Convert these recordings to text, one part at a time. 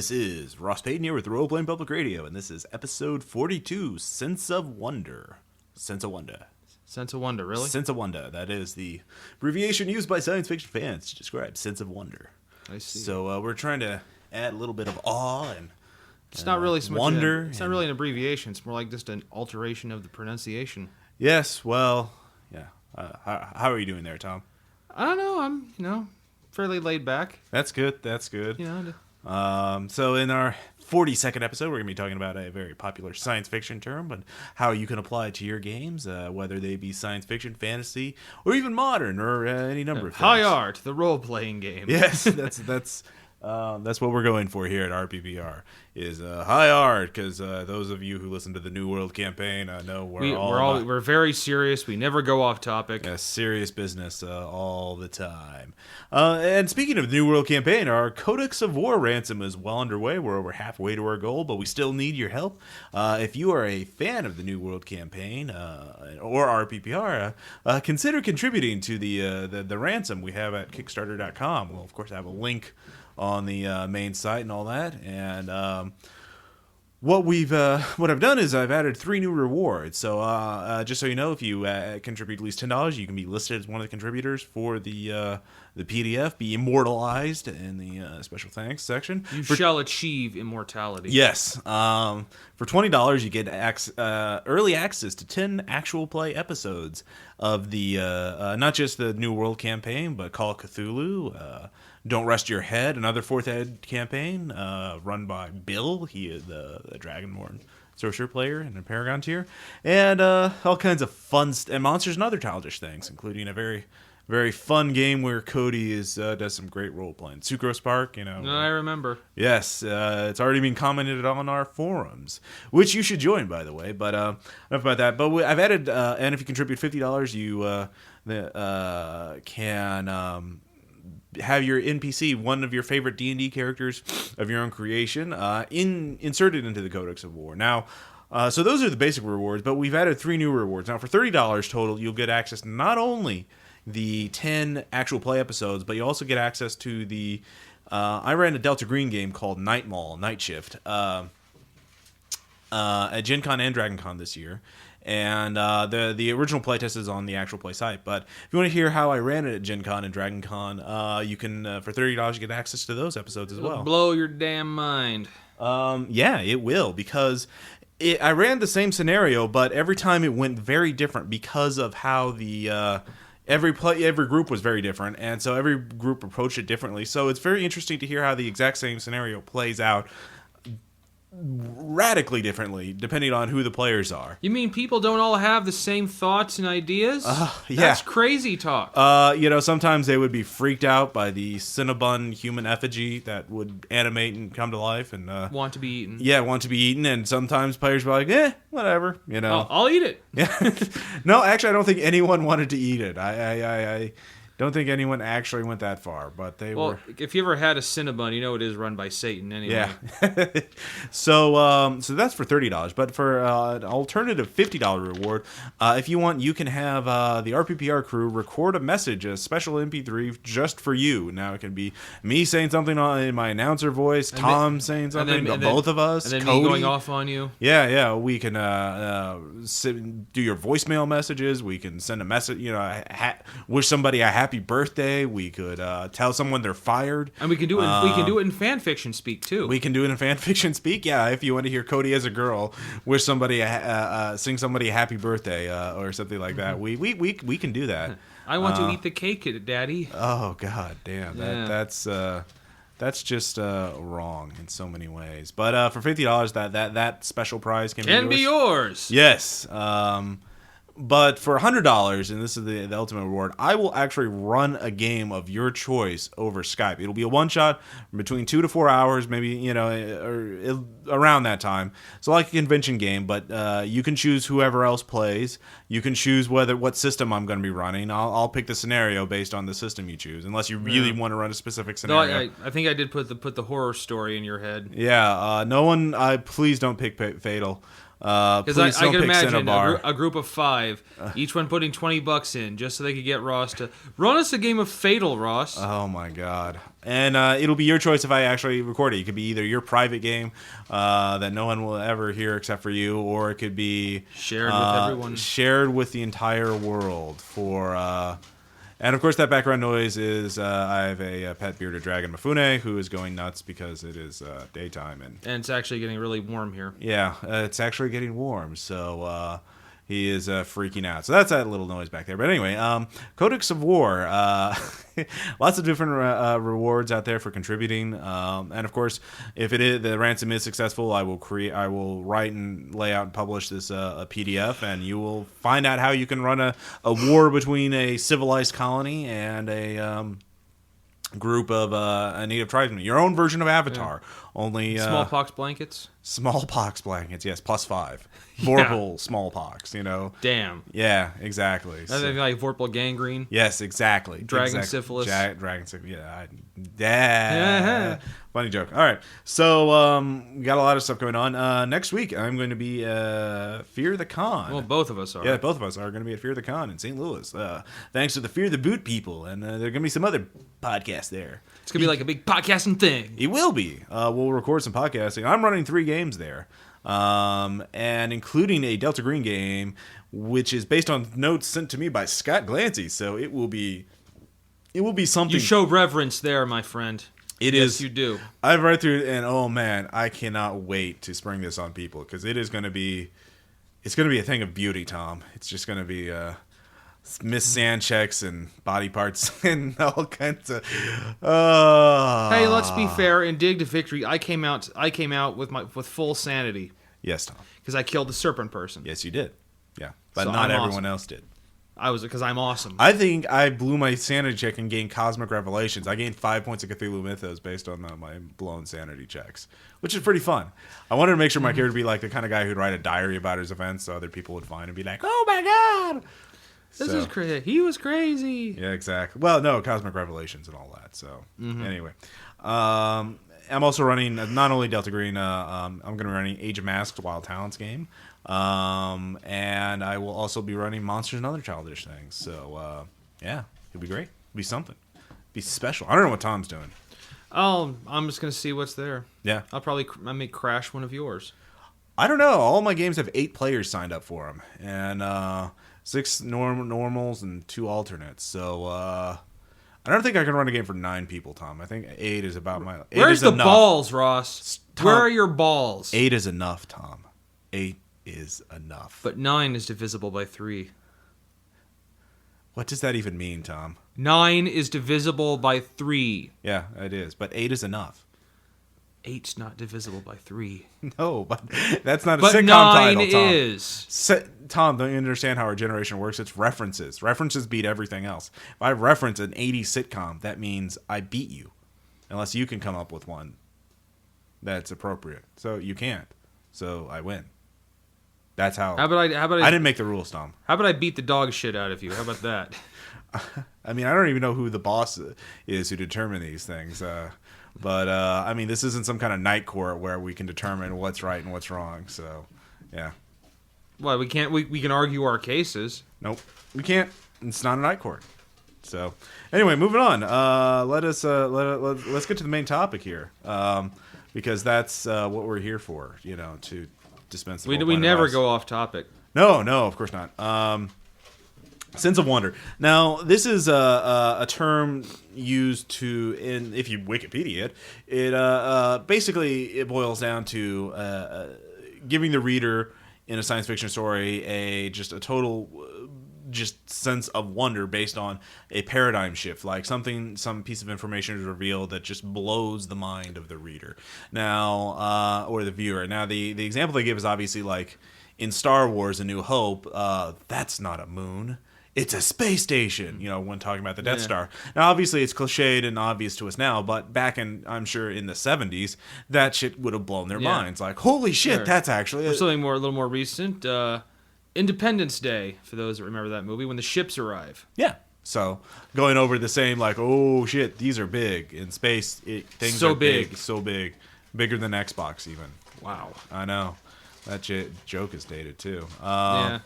This is Ross Payton here with Role Playing Public Radio, and this is episode 42, Sense of Wonder. Sense of Wonder. Sense of Wonder, really? Sense of Wonder. That is the abbreviation used by science fiction fans to describe Sense of Wonder. I see. So we're trying to add a little bit of awe and it's not really so much wonder. It's not really an abbreviation. It's more like just an alteration of the pronunciation. Yes, well, yeah. How are you doing there, Tom? I don't know. I'm, fairly laid back. That's good. That's good. Yeah. So in our 42nd episode, we're going to be talking about a very popular science fiction term, but how you can apply it to your games, whether they be science fiction, fantasy, or even modern, or any number of things. High art, the role-playing game. Yes, that's what we're going for here at RPPR, is high art, because those of you who listen to the New World campaign know we're very serious. We never go off topic. Yeah, serious business all the time. And speaking of the New World campaign, our Codex of War ransom is well underway. We're over halfway to our goal, but we still need your help. If you are a fan of the New World campaign or RPPR, consider contributing to the ransom we have at Kickstarter.com. We'll, of course, have a link on the main site and all that, and what I've done is I've added 3 new rewards. So just so you know, if you contribute at least $10, you can be listed as one of the contributors for the PDF, be immortalized in the special thanks section. You shall achieve immortality. Yes. For $20, you get early access to 10 actual play episodes of the not just the New World campaign, but Call of Cthulhu, Don't Rest Your Head, another 4th Ed campaign run by Bill. He is the Dragonborn sorcerer player in the Paragon tier, and all kinds of fun and monsters and other childish things, including a very, very fun game where Cody does some great role playing. Sucrose Park, I remember. Yes, it's already been commented on our forums, which you should join, by the way. But enough about that. But I've added, and if you contribute $50, you can have your NPC, one of your favorite D&D characters of your own creation, inserted into the Codex of War. Now, so those are the basic rewards, but we've added 3 new rewards. Now, for $30 total, you'll get access to not only the 10 actual play episodes, but you also get access to the I ran a Delta Green game called Night Mall, Night Shift, at Gen Con and Dragon Con this year. And the original playtest is on the actual play site. But if you want to hear how I ran it at Gen Con and Dragon Con, you can, for $30, get access to those episodes as well. It'll blow your damn mind. Yeah, it will, because I ran the same scenario, but every time it went very different because of how the every group was very different, and so every group approached it differently. So it's very interesting to hear how the exact same scenario plays out radically differently depending on who the players are. You mean people don't all have the same thoughts and ideas? Yeah. That's crazy talk. Sometimes they would be freaked out by the Cinnabon human effigy that would animate and come to life and want to be eaten. Yeah, want to be eaten, and sometimes players were like, whatever, I'll eat it. Yeah. No, actually, I don't think anyone wanted to eat it. I don't think anyone actually went that far, but they were. If you ever had a Cinnabon, you know it is run by Satan anyway. Yeah. So that's for $30, but for an alternative $50 reward, if you want, you can have the RPPR crew record a message, a special MP3 just for you. Now it can be me saying something in my announcer voice, Tom saying something, both of us, and then Cody me going off on you. Yeah. We can do your voicemail messages. We can send a message. Wish somebody a happy birthday. We could tell someone they're fired, and we can do it. We can do it in fan fiction speak too. We can do it in fan fiction speak. Yeah, if you want to hear Cody as a girl wish somebody sing somebody a happy birthday or something like that, we can do that. I want to eat the cake, Daddy. Oh God, damn! That's just wrong in so many ways. But for $50, that special prize can be yours. Yes. But for $100, and this is the ultimate reward, I will actually run a game of your choice over Skype. It'll be a one-shot between 2 to 4 hours, maybe, or around that time. So like a convention game, but you can choose whoever else plays. You can choose what system I'm going to be running. I'll pick the scenario based on the system you choose, unless you really want to run a specific scenario. No, I think I did put the horror story in your head. Yeah, no one. Please don't pick Fatal. Because I can imagine a group of 5, each one putting $20 in just so they could get Ross to run us a game of Fatal, Ross. Oh my God! And it'll be your choice if I actually record it. It could be either your private game that no one will ever hear except for you, or it could be shared with everyone, shared with the entire world for. And of course, that background noise is I have a pet bearded dragon, Mifune, who is going nuts because it is daytime and it's actually getting really warm here. Yeah, it's actually getting warm, so he is freaking out. So that's that little noise back there. But anyway, Codex of War, lots of different rewards out there for contributing, and of course, if the ransom is successful, I will write and lay out and publish this a PDF, and you will find out how you can run a war between a civilized colony and a group of native tribesmen. Your own version of Avatar. Yeah. Only smallpox blankets. Smallpox blankets, yes, +5. Vorpal smallpox, Damn. Yeah, exactly. So, like Vorpal gangrene. Yes, exactly. Dragon syphilis. Dragon syphilis. Yeah. Funny joke. All right. So we got a lot of stuff going on. Next week, I'm going to be Fear the Con. Well, both of us are. Yeah, both of us are going to be at Fear the Con in St. Louis. Thanks to the Fear the Boot people. And there are going to be some other podcasts there. It's going to be like a big podcasting thing. It will be. We'll record some podcasting. I'm running 3 games there. And including a Delta Green game, which is based on notes sent to me by Scott Glancy. So it will be something. You show reverence there, my friend. Yes, is. You do. I've read through it, and oh man, I cannot wait to spring this on people because it's going to be a thing of beauty, Tom. It's just going to be Miss Sand checks and body parts and all kinds of. Hey, let's be fair. In Dig to Victory, I came out with full sanity. Yes, Tom. Because I killed the serpent person. Yes, you did. Yeah, but so not everyone else did. Because I'm awesome. I think I blew my sanity check and gained Cosmic Revelations. I gained 5 points of Cthulhu Mythos based on my blown sanity checks, which is pretty fun. I wanted to make sure my character would be like the kind of guy who'd write a diary about his events so other people would find and be like, "Oh my god, this is crazy. He was crazy." Yeah, exactly. Well, no, Cosmic Revelations and all that. So anyway, I'm also running not only Delta Green. I'm going to be running Age of Masks Wild Talents game. And I will also be running Monsters and Other Childish Things. So, yeah, it'll be great. It'll be something. It'll be special. I don't know what Tom's doing. Oh, I'm just going to see what's there. Yeah. I may crash one of yours. I don't know. All my games have 8 players signed up for them. And 6 normals and 2 alternates. So, I don't think I can run a game for 9 people, Tom. I think 8 is about my... Where's the balls, Ross? Tom, where are your balls? 8 is enough, Tom. 8 is enough. But 9 is divisible by 3. What does that even mean, Tom? 9 is divisible by 3. Yeah, it is. But 8 is enough. 8's not divisible by 3. No, but that's not a but sitcom 9 title, Tom. Is. Tom, don't you understand how our generation works? It's references. References beat everything else. If I reference an 80s sitcom, that means I beat you. Unless you can come up with one that's appropriate. So you can't. So I win. That's how. How about I didn't make the rules, Tom. How about I beat the dog shit out of you? How about that? I mean, I don't even know who the boss is who determine these things. But I mean, this isn't some kind of night court where we can determine what's right and what's wrong. So, yeah. Well, we can't. We can argue our cases. Nope, we can't. It's not a night court. So, anyway, moving on. Let's get to the main topic here, because that's what we're here for. To dispense. We never go off topic. No, of course not. Sense of wonder. Now, this is a term used if you Wikipedia it basically it boils down to giving the reader in a science fiction story a total sense of wonder based on a paradigm shift, like some piece of information is revealed that just blows the mind of the reader now, or the viewer. Now, the example they give is obviously like in Star Wars: A New Hope. That's not a moon. It's a space station, when talking about the Death Star. Now, obviously, it's cliched and obvious to us now, but back I'm sure, in the 70s, that shit would have blown their minds. Like, holy shit, that's actually... Or something a little more recent, Independence Day, for those that remember that movie, when the ships arrive. Yeah. So, going over the same, like, oh shit, these are big. In space, things are big. So big. Bigger than Xbox, even. Wow. I know. That joke is dated too. Yeah.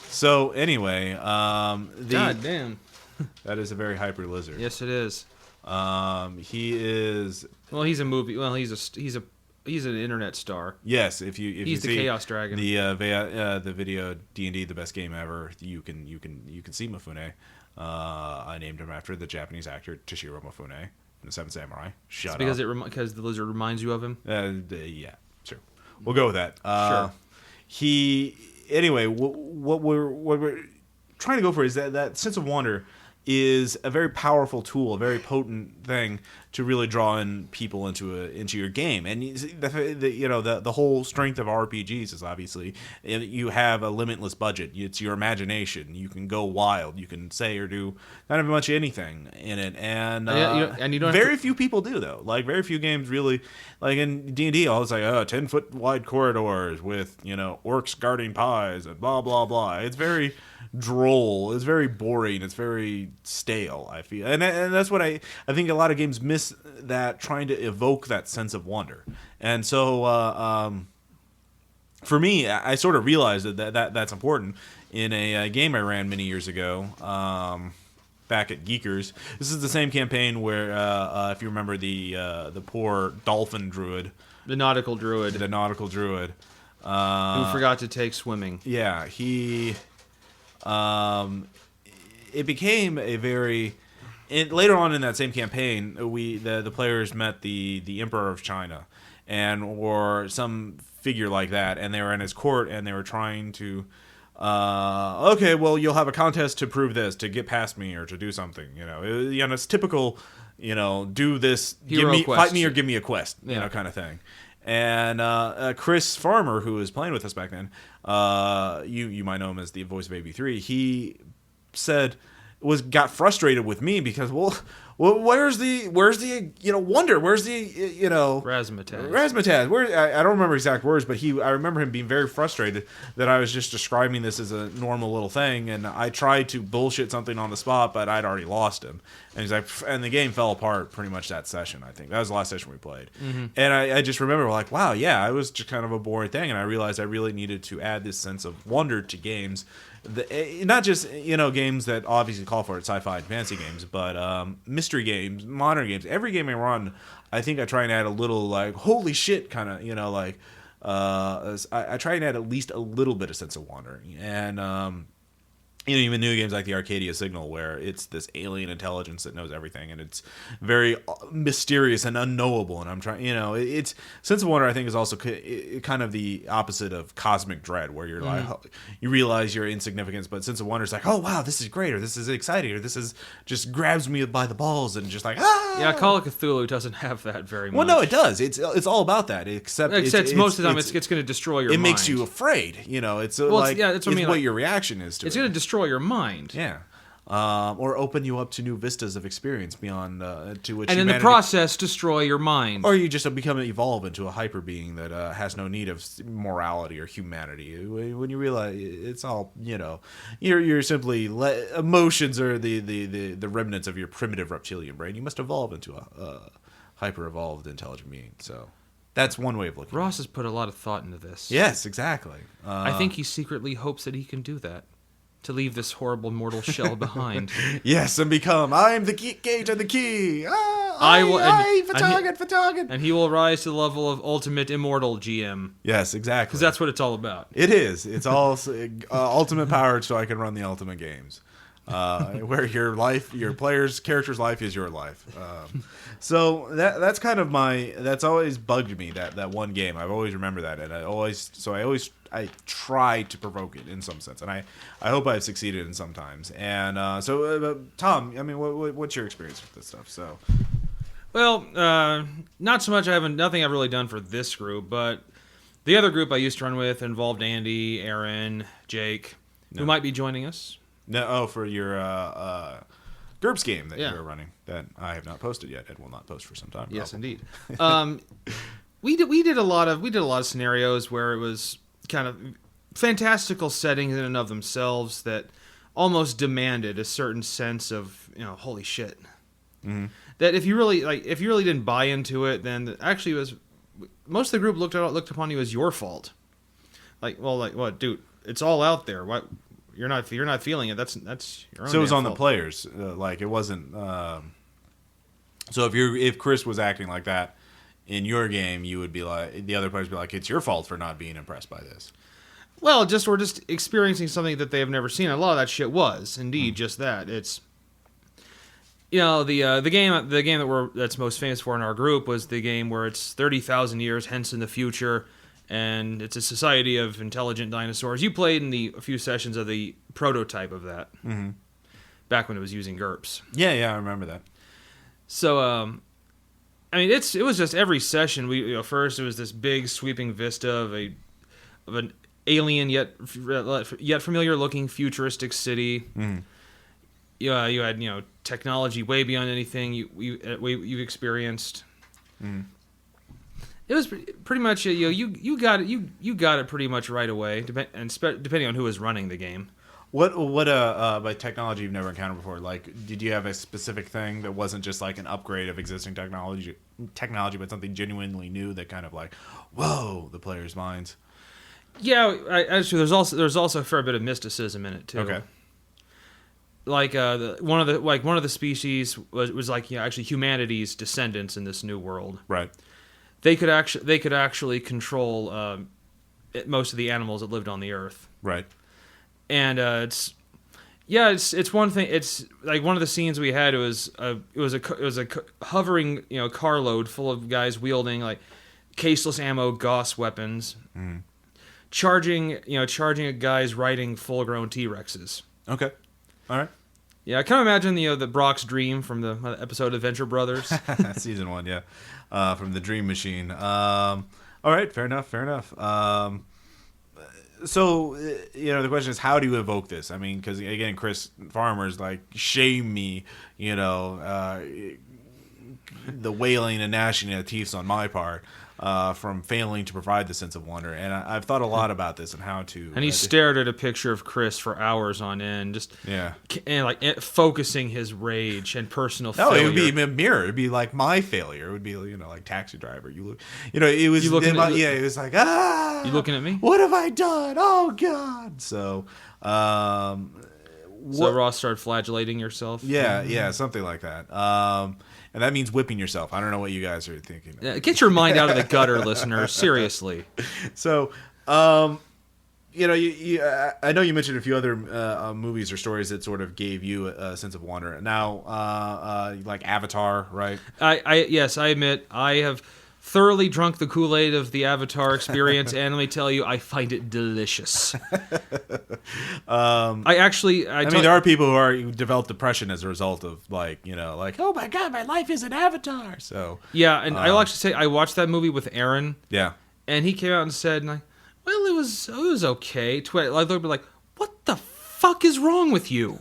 So anyway, God damn. That is a very hyper lizard. Yes, it is. He is. Well, he's a movie. Well, he's an internet star. Yes, if you he's the see Chaos Dragon. The video D&D the best game ever. You can see Mifune. I named him after the Japanese actor Toshiro Mifune in The Seven Samurai. Because the lizard reminds you of him. Yeah, sure. We'll go with that. Sure. Anyway, what we're trying to go for is that sense of wonder is a very powerful tool, a very potent thing to really draw in people into your game. And the whole strength of RPGs is obviously you have a limitless budget. It's your imagination. You can go wild. You can say or do not much anything in it. And you don't very few people do though. Like very few games really, like in D&D, all it's like 10-foot wide corridors with orcs guarding pies and blah blah blah. It's very droll. It's very boring. It's very stale, I feel. And that's what I think a lot of games miss, that trying to evoke that sense of wonder. And so for me, I sort of realized that's important in a game I ran many years ago back at Geekers. This is the same campaign where, if you remember, the poor dolphin druid. The nautical druid. Who forgot to take swimming. Yeah, he... it became a very... later on in that same campaign, the players met the Emperor of China, or some figure like that, and they were in his court, and they were trying to... okay, well, you'll have a contest to prove this, to get past me, or to do something. It's typical, do this, fight me or give me a quest, kind of thing. And Chris Farmer, who was playing with us back then, you might know him as the voice of AB3. He got frustrated with me because where's the wonder? Where's the razzmatazz? I don't remember exact words, but I remember him being very frustrated that I was just describing this as a normal little thing, and I tried to bullshit something on the spot, but I'd already lost him. And he's like, and the game fell apart pretty much that session. I think that was the last session we played. Mm-hmm. And I just remember like, wow, yeah, it was just kind of a boring thing, and I realized I really needed to add this sense of wonder to games. Not just games that obviously call for it, sci-fi and fantasy games, but mystery games, modern games. Every game I run, I think I try and add a little like holy shit kind of I try and add at least a little bit of sense of wonder. And even new games like the Arcadia Signal, where it's this alien intelligence that knows everything, and it's very mysterious and unknowable. And I'm trying, it's sense of wonder. I think is also kind of the opposite of cosmic dread, where you're like, you realize your insignificance, but sense of wonder is like, oh wow, this is great, or this is exciting, or this is just grabs me by the balls, and just like Yeah, Call of Cthulhu doesn't have that very much. Well, no, it does. It's all about that. Except most of the time, it's going to destroy your mind. It makes you afraid. It's that's what I mean. What your reaction is to it. It's going to destroy your mind. Yeah. Or open you up to new vistas of experience beyond to which. And in the process, destroy your mind. Or you just evolve into a hyper being that has no need of morality or humanity. When you realize it's all, you're simply emotions are the remnants of your primitive reptilian brain. You must evolve into a hyper evolved intelligent being. So. That's one way of looking. Ross has put a lot of thought into this. Yes, exactly. I think he secretly hopes that he can do that. To leave this horrible mortal shell behind. Yes, and become, I'm the gate and the key. Fatagan. And he will rise to the level of ultimate immortal GM. Yes, exactly. Because that's what it's all about. It is. It's all ultimate power so I can run the ultimate games. Where your player's character's life is your life. So that's kind of that's always bugged me, that one game. I've always remembered that, and I try to provoke it in some sense, and I hope I've succeeded in sometimes. And Tom, I mean, what's your experience with this stuff? So, well, not so much. Nothing I've really done for this group, but the other group I used to run with involved Andy, Aaron, Jake, who might be joining us. No, for your GURPS game that you were running that I have not posted yet and will not post for some time. Yes, indeed. We did a lot of scenarios where it was kind of fantastical settings in and of themselves that almost demanded a certain sense of holy shit. Mm-hmm. That if you really didn't buy into it, then actually it was most of the group looked upon you as your fault. Like, well, like what, dude? It's all out there. What? You're not feeling it. That's your own. So it was on fault. the players. Like it wasn't. So if Chris was acting like that in your game, you would be like, the other players would be like, it's your fault for not being impressed by this. Well, we're just experiencing something that they have never seen. A lot of that shit was indeed just that. It's, the game that's most famous for in our group was the game where it's 30,000 years hence in the future, and it's a society of intelligent dinosaurs. You played in a few sessions of the prototype of that, back when it was using GURPS. Yeah, I remember that. So, it was just every session. First it was this big sweeping vista of an alien yet familiar looking futuristic city. You had technology way beyond anything you've experienced. It was pretty much you got it pretty much right away, depending on who was running the game. What by technology you've never encountered before? Like, did you have a specific thing that wasn't just like an upgrade of existing technology, but something genuinely new that kind of like, whoa, the players' minds? Yeah, actually, there's also a fair bit of mysticism in it too. Okay. Like one of the species was like actually humanity's descendants in this new world. Right. They could actually control most of the animals that lived on the Earth. Right. And it's one thing. It's like one of the scenes we had. It was a hovering carload full of guys wielding like caseless ammo Gauss weapons, charging at guys riding full grown T-Rexes. Okay, all right. Yeah, I kind of imagine the Brock's dream from the episode of Venture Brothers, season 1. Yeah, from the Dream Machine. All right, fair enough. So, the question is, how do you evoke this? I mean, because, again, Chris Farmer's like, shame me, the wailing and gnashing of teeth on my part from failing to provide the sense of wonder. And I've thought a lot about this and how to... And he stared at a picture of Chris for hours on end, focusing his rage and personal failure. No, it would be a mirror. It would be like my failure. It would be, like Taxi Driver. It was... it was like, You looking at me? What have I done? Oh, God. So... So Ross started flagellating yourself? Yeah, something like that. And that means whipping yourself. I don't know what you guys are thinking. Get your mind out of the gutter, listeners. Seriously. So, I know you mentioned a few other movies or stories that sort of gave you a sense of wonder. Now, like Avatar, right? Yes, I admit I have thoroughly drunk the Kool-Aid of the Avatar experience, and let me tell you, I find it delicious. I mean, there are people who develop depression as a result of oh my God, my life is an Avatar. So yeah, and I'll actually say I watched that movie with Aaron. Yeah, and he came out and said, well, it was okay. I looked at like, what the fuck is wrong with you?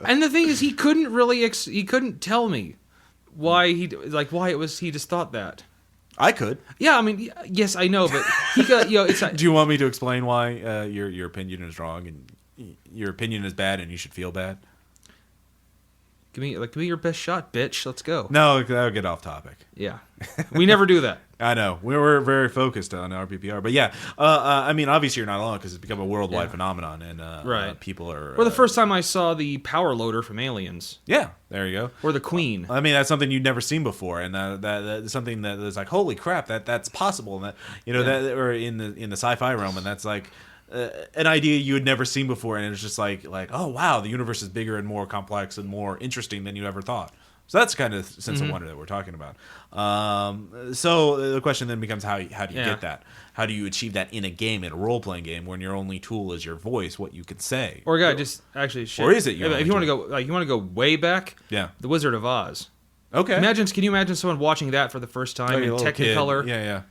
And the thing is, he couldn't tell me why he just thought that. I could. Yeah, I mean, yes, I know, but he got it's. Do you want me to explain why your opinion is wrong and your opinion is bad and you should feel bad? Give me your best shot, bitch. Let's go. No, that'll get off topic. Yeah, we never do that. I know. We were very focused on RPPR, but yeah, I mean, obviously you're not alone because it's become a worldwide phenomenon, and right. People are. Or the first time I saw the power loader from Aliens. Yeah, there you go. Or the Queen. I mean, that's something you'd never seen before, and that's something that is like, holy crap, that's possible, and that that or in the sci-fi realm, and that's like. An idea you had never seen before, and it's just like, oh wow, the universe is bigger and more complex and more interesting than you ever thought. So that's the kind of sense of wonder that we're talking about. So the question then becomes, how do you get that? How do you achieve that in a game, in a role-playing game, when your only tool is your voice, what you can say? Or just actually, shit. Or is it if you want to go way back? Yeah, The Wizard of Oz. Okay. Can you imagine someone watching that for the first time in Technicolor? Kid. Yeah.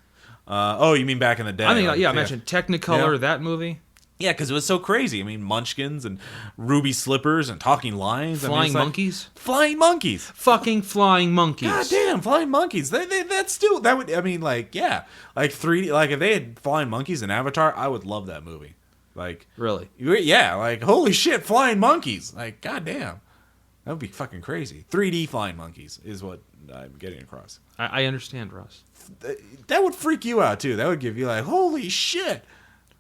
Oh, you mean back in the day? I think, imagine Technicolor, that movie. Yeah, because it was so crazy. I mean, munchkins and ruby slippers and talking lions. Flying monkeys? Flying monkeys. Fucking flying monkeys. God damn, flying monkeys. That would, I mean, like 3D, like if they had flying monkeys in Avatar, I would love that movie. Like, really? Yeah, like, holy shit, flying monkeys. Like, god damn. That would be fucking crazy. 3D flying monkeys is what I'm getting across. I understand, Ross. That would freak you out, too. That would give you like, holy shit.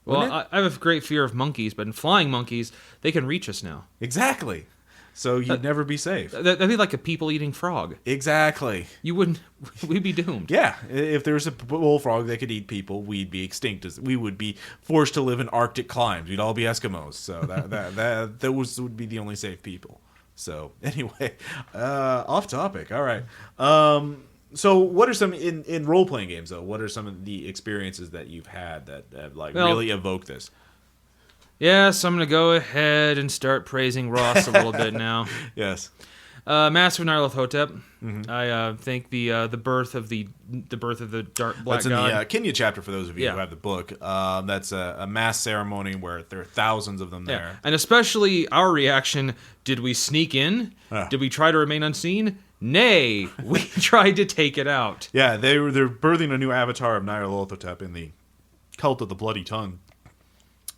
Well, I have a great fear of monkeys, but in flying monkeys, they can reach us now. Exactly. So you'd never be safe. That'd be like a people-eating frog. Exactly. You wouldn't. We'd be doomed. Yeah. If there was a bullfrog that could eat people, we'd be extinct. We would be forced to live in Arctic climes. We'd all be Eskimos. So those would be the only safe people. So anyway, off topic. All right. So what are some in role-playing games though? What are some of the experiences that you've had that have really evoke this? Yes, I'm going to go ahead and start praising Ross a little bit now. Yes. Master of Nyarlathotep. Mm-hmm. I think the birth of the dark black god. That's in the Kenya chapter for those of you who have the book. That's a mass ceremony where there are thousands of them there. And especially our reaction, did we sneak in? Did we try to remain unseen? Nay, we tried to take it out. Yeah, they're birthing a new avatar of Nyarlathotep in the Cult of the Bloody Tongue.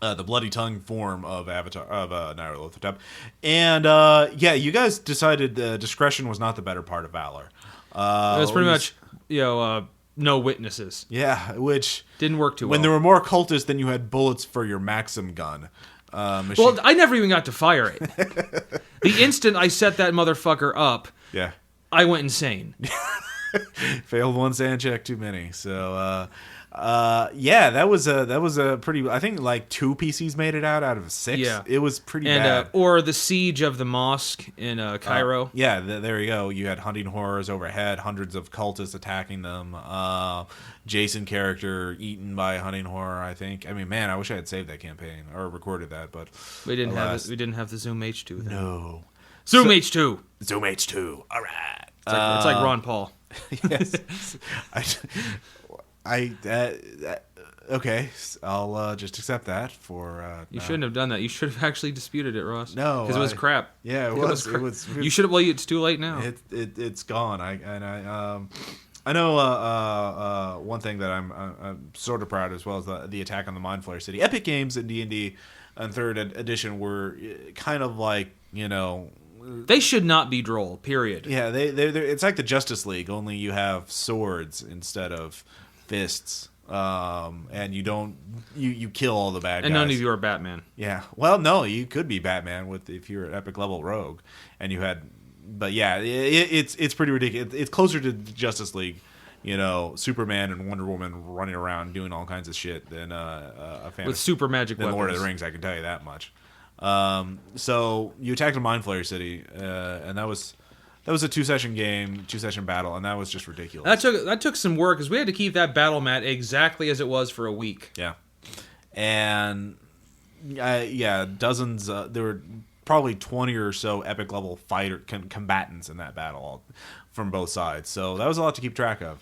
The Bloody Tongue form of Nyarlathotep. And you guys decided discretion was not the better part of valor. It was pretty much, no witnesses. Yeah, which didn't work too well. When there were more cultists than you had bullets for your Maxim gun. Well, I never even got to fire it. The instant I set that motherfucker up, I went insane. Failed one sand check too many. So that was a pretty. I think like 2 PCs made it out of 6. Yeah, it was pretty bad. Or the siege of the mosque in Cairo. There you go. You had hunting horrors overhead, hundreds of cultists attacking them. Jason character eaten by a hunting horror. I think. I mean, man, I wish I had saved that campaign or recorded that, but we didn't have it. We didn't have the Zoom H2. Then. No, Zoom H2. Zoom H2. All right. It's like Ron Paul. Yes. Okay, I'll just accept that for. You shouldn't have done that. You should have actually disputed it, Ross. No, because it was crap. Yeah, it was. You should have. Well, it's too late now. It's gone. I know one thing that I'm sort of proud of as well as the attack on the Mind Flayer City. Epic Games in D&D and 3rd edition were kind of like They should not be droll. Period. Yeah, they're it's like the Justice League, only you have swords instead of fists, and you kill all the bad guys. And none of you are Batman. Yeah, well, no, you could be Batman if you're an epic level rogue, and you had, but yeah, it's pretty ridiculous. It's closer to Justice League, Superman and Wonder Woman running around doing all kinds of shit than a fan with super magic weapons. Lord of the Rings. I can tell you that much. So you attacked a Mind Flayer City, and that was a 2-session game, 2-session battle, and that was just ridiculous. That took some work because we had to keep that battle mat exactly as it was for a week. Yeah, and dozens. There were probably 20 or so epic level combatants in that battle from both sides. So that was a lot to keep track of.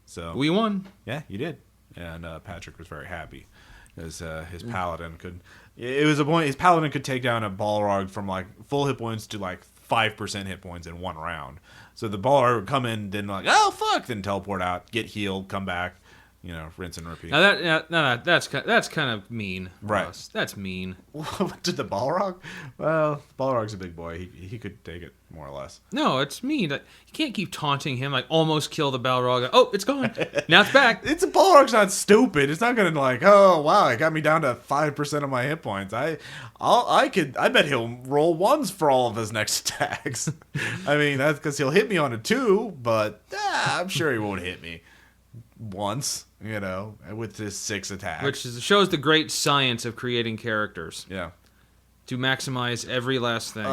So we won. Yeah, you did, and Patrick was very happy because his paladin could. It was a point. His paladin could take down a Balrog from like full hit points to like 5% hit points in one round. So the Balrog would come in, then like, oh fuck, then teleport out, get healed, come back, rinse and repeat. Now that's kind of mean. Right. Russ. That's mean. To the Balrog? Well, Balrog's a big boy. He could take it more or less. No, it's mean. You can't keep taunting him like almost kill the Balrog. Oh, it's gone. Now it's back. Balrog's not stupid. It's not gonna like, oh wow, it got me down to 5% of my hit points. I bet he'll roll 1s for all of his next attacks. I mean, that's because he'll hit me on a 2, but I'm sure he won't hit me once, with his 6 attacks. Which shows the great science of creating characters. Yeah. To maximize every last thing.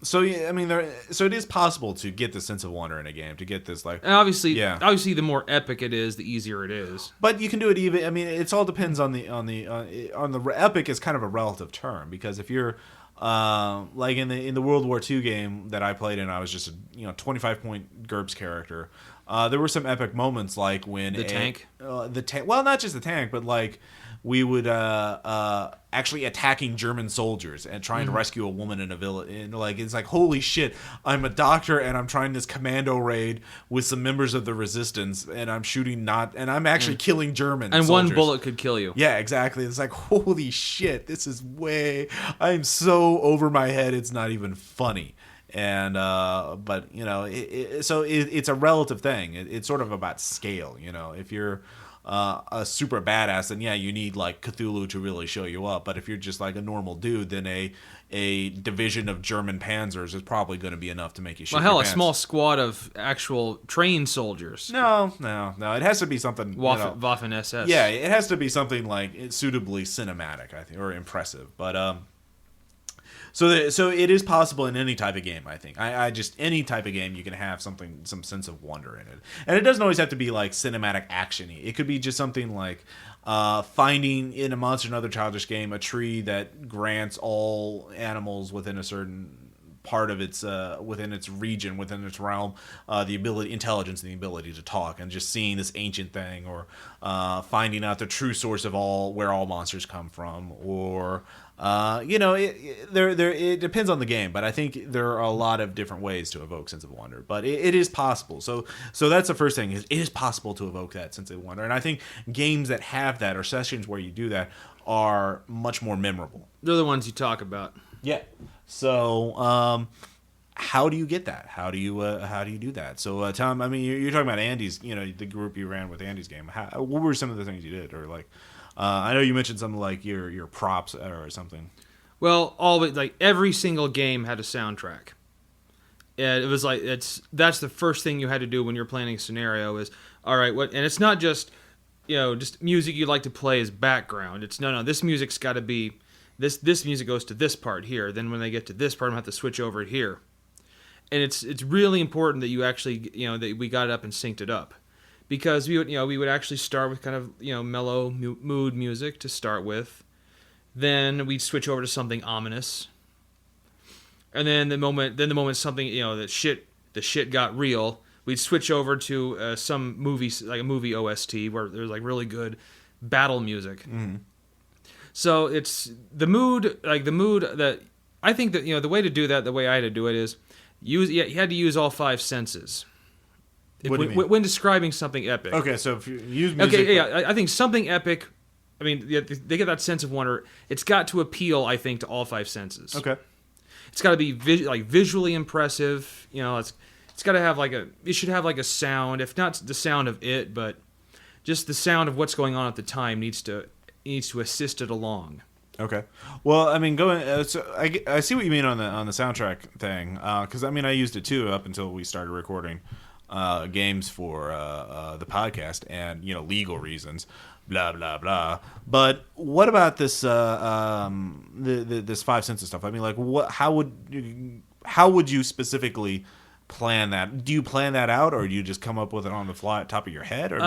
So yeah, I mean, so it is possible to get the sense of wonder in a game, to get this like. And obviously, the more epic it is, the easier it is. But you can do it even. I mean, it all depends on the epic is kind of a relative term, because if you're like in the World War II game that I played in, I was just a 25-point GURPS character. There were some epic moments like when the tank. Well, not just the tank, but like we would actually attacking German soldiers and trying to rescue a woman in a village. And like it's like, holy shit, I'm a doctor and I'm trying this commando raid with some members of the resistance, and I'm shooting and I'm actually killing German and soldiers. One bullet could kill you. Yeah, exactly. It's like, holy shit, this is I'm so over my head, it's not even funny. And but so it's a relative thing. It's sort of about scale. If you're a super badass, then yeah, you need like Cthulhu to really show you up. But if you're just like a normal dude, then a division of German panzers is probably going to be enough to make you shit your pants. A small squad of actual trained soldiers. No. It has to be something. Waffen SS. Yeah, it has to be something like suitably cinematic, I think, or impressive. But so it is possible in any type of game. I think I just any type of game you can have some sense of wonder in it, and it doesn't always have to be like cinematic actiony. It could be just something like finding in a Monster and Other Childish game a tree that grants all animals within a certain part of its within its region, within its realm, the intelligence and the ability to talk, and just seeing this ancient thing, or finding out the true source of where all monsters come from, or it depends on the game, but I think there are a lot of different ways to evoke sense of wonder. But it is possible. So that's the first thing, is it is possible to evoke that sense of wonder. And I think games that have that, or sessions where you do that, are much more memorable. They're the ones you talk about. Yeah. So how do you get that? How do you do that? So Tom, I mean, you're talking about Andy's, the group you ran with Andy's game. What were some of the things you did, or like? I know you mentioned something like your props or something. Well, every single game had a soundtrack. And it was like that's the first thing you had to do when you're planning a scenario is, all right, and it's not just just music you like to play as background. It's no, this music's got to be this music goes to this part here. Then when they get to this part, I'm gonna have to switch over it here. And it's really important that you actually that we got it up and synced it up. Because we would actually start with kind of mellow mood music to start with, then we'd switch over to something ominous, and then the moment something the shit got real, we'd switch over to some movie, like a movie OST where there's like really good battle music. Mm-hmm. So it's the mood that I think that the way to do that, the way I had to do it is you had to use all five senses. When describing something epic. Okay, so if you use music... Okay, yeah, I think something epic, I mean, they get that sense of wonder. It's got to appeal, I think, to all five senses. Okay. It's got to be visually impressive. It's got to have it should have like a sound, if not the sound of it, but just the sound of what's going on at the time needs to assist it along. Okay. Well, I mean, so I see what you mean on the soundtrack thing, because I mean, I used it too up until we started recording games for the podcast, and legal reasons, blah blah blah. But what about this this five senses stuff? I mean, like, how would you specifically plan that? Do you plan that out, or do you just come up with it on the fly at top of your head? Or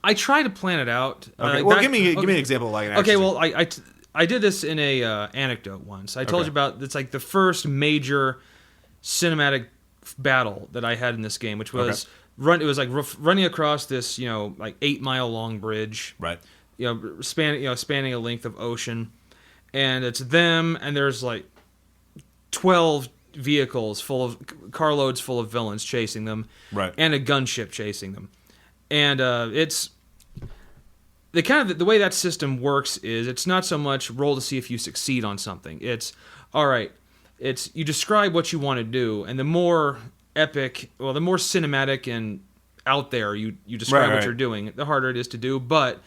I try to plan it out. Okay. Well, give me an example of like an action. Okay. Well, I did this in a anecdote once. I told you about it's like the first major cinematic battle that I had in this game, which was it was like running across this 8-mile long bridge, right? Spanning a length of ocean, and it's them, and there's like 12 vehicles carloads full of villains chasing them, right? And a gunship chasing them, and it's the way that system works is it's not so much roll to see if you succeed on something. It's all right. It's you describe what you want to do, and the more epic, the more cinematic and out there you describe what you're doing, the harder it is to do. But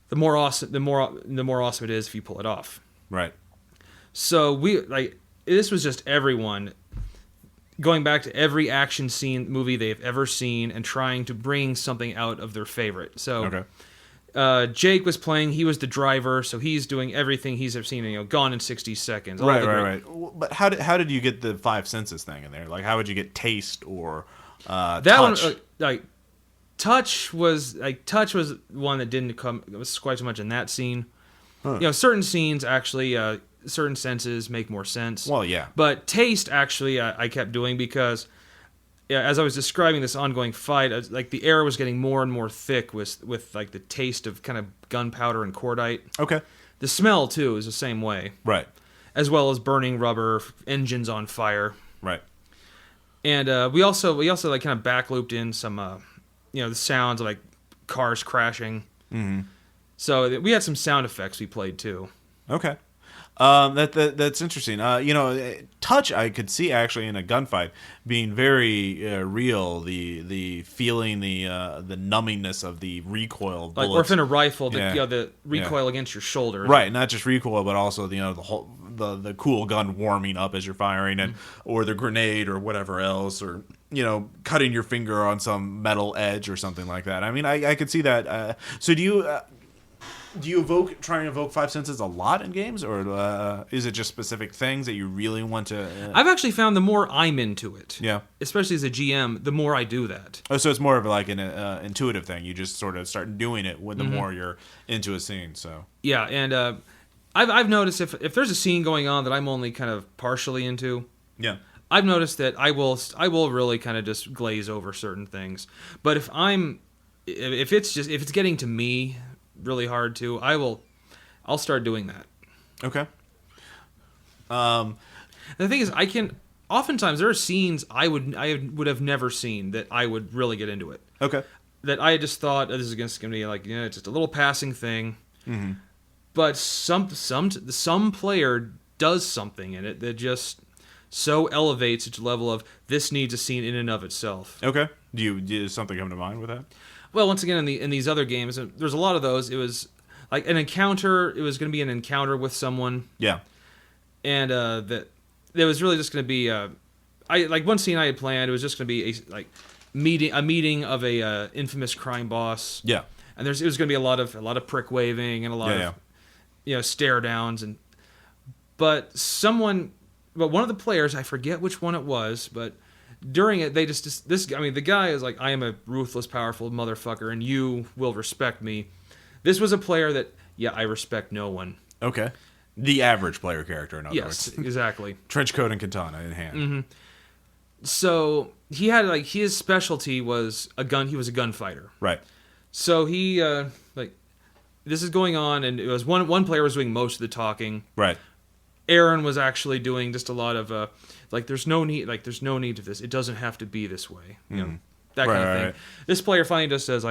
the more awesome it is if you pull it off. Right. So this was just everyone going back to every action scene movie they've ever seen and trying to bring something out of their favorite. So. Okay. Jake was playing. He was the driver, so he's doing everything he's ever seen. Gone in 60 seconds. Right. But how did you get the five senses thing in there? Like, how would you get taste or touch? Touch was one that didn't come. It was quite so much in that scene. Huh. Certain scenes actually, certain senses make more sense. Well, yeah. But taste actually, I kept doing because. Yeah, as I was describing this ongoing fight, the air was getting more and more thick with like the taste of kind of gunpowder and cordite. Okay. The smell too is the same way. Right. As well as burning rubber, engines on fire. Right. And we also like kind of backlooped in some the sounds of like cars crashing. Mm-hmm. So we had some sound effects we played too. Okay. That's interesting. Touch I could see actually in a gunfight being very real. The feeling, the numbingness of the recoil of bullets. Or if in a rifle, the recoil against your shoulder. Right, not just recoil, but also the whole the cool gun warming up as you're firing, and or the grenade or whatever else, or cutting your finger on some metal edge or something like that. I mean, I could see that. So do you? Do you try and evoke five senses a lot in games, or is it just specific things that you really want to? I've actually found the more I'm into it, yeah, especially as a GM, the more I do that. Oh, so it's more of like an intuitive thing. You just sort of start doing it when the more you're into a scene. So yeah, and I've noticed if there's a scene going on that I'm only kind of partially into, yeah, I've noticed that I will really kind of just glaze over certain things. But if it's getting to me really hard too, I'll start doing that. Okay. The thing is, oftentimes there are scenes I would have never seen that I would really get into it. Okay. That I just thought, this is going to be like, it's just a little passing thing. Mm-hmm. But some player does something in it that just so elevates it to the level of this needs a scene in and of itself. Okay. Does something come to mind with that? Well, once again, in these other games, there's a lot of those. It was like an encounter. It was going to be an encounter with someone. Yeah. And that there was really just going to be one scene I had planned. It was just going to be a meeting of a infamous crime boss. Yeah. And it was going to be a lot of prick waving and a lot of stare downs but one of the players, I forget which one it was, but during it, the guy is like, I am a ruthless, powerful motherfucker, and you will respect me. This was a player that, I respect no one. Okay. The average player character, in other words. Yes, exactly. Trench coat and katana in hand. Mm-hmm. So he had his specialty was a gun. He was a gunfighter. Right. So he this is going on, and it was one player was doing most of the talking. Right. Aaron was actually doing just a lot of there's no need to this. It doesn't have to be this way. That kind of thing. Right. This player finally just says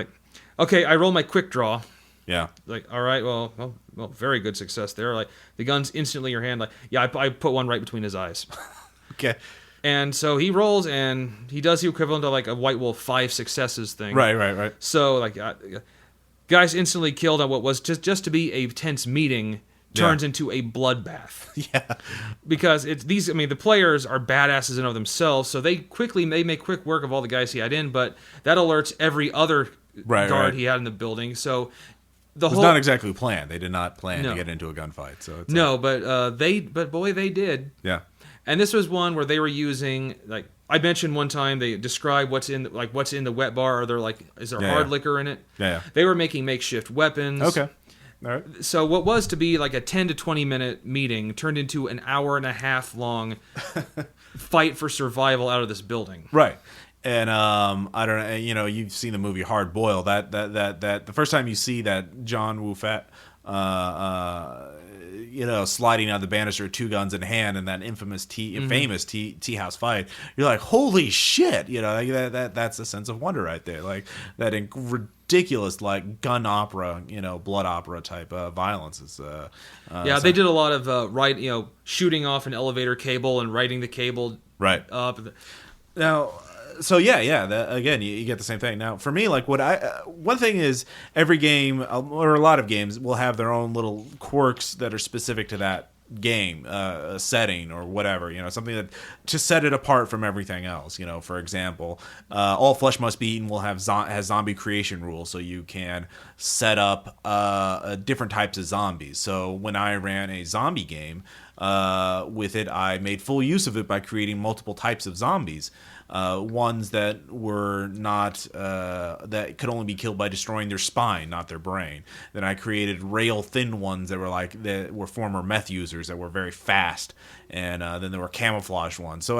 okay, I roll my quick draw. Yeah. All right, well, very good success there. The gun's instantly in your hand. I put one right between his eyes. Okay. And so he rolls, and he does the equivalent of a White Wolf 5 successes thing. Right. So guys instantly killed on what was just to be a tense meeting. Turns into a bloodbath. Yeah. Because the players are badasses in of themselves, so they make quick work of all the guys he had in, but that alerts every other guard he had in the building. So it was not exactly planned. They did not plan to get into a gunfight. So but boy, they did. Yeah. And this was one where they were using I mentioned one time they describe what's in the wet bar. Are there is there hard liquor in it? Yeah. They were making makeshift weapons. Okay. All right. So what was to be a 10 to 20 minute meeting turned into an hour and a half long fight for survival out of this building. Right. And I don't know. You've seen the movie Hard Boiled. That the first time you see that John Woo Fat, sliding out the banister with two guns in hand in that infamous famous tea house fight, you're like, holy shit! That's a sense of wonder right there. That ridiculous gun opera, blood opera type violence is. They did a lot of shooting off an elevator cable and riding the cable up. Now. So again, you get the same thing. Now, for me, one thing is every game or a lot of games will have their own little quirks that are specific to that game setting or whatever. Something that to set it apart from everything else. For example, All Flesh Must Be Eaten will has zombie creation rules, so you can set up different types of zombies. So when I ran a zombie game with it, I made full use of it by creating multiple types of zombies. Ones that were not that could only be killed by destroying their spine, not their brain. Then I created rail thin ones that were former meth users that were very fast, and then there were camouflage ones. So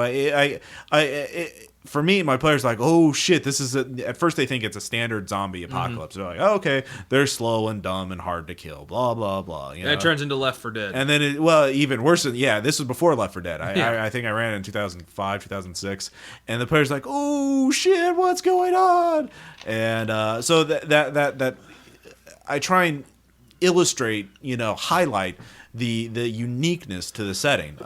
for me, my players are oh shit, this is at first they think it's a standard zombie apocalypse. They're oh, okay, they're slow and dumb and hard to kill, blah blah blah. And it turns into Left 4 Dead. And then even worse than this was before Left 4 Dead. I think I ran it in 2005, 2006, and the player's like, oh shit, what's going on? And so that I try and illustrate, highlight the uniqueness to the setting.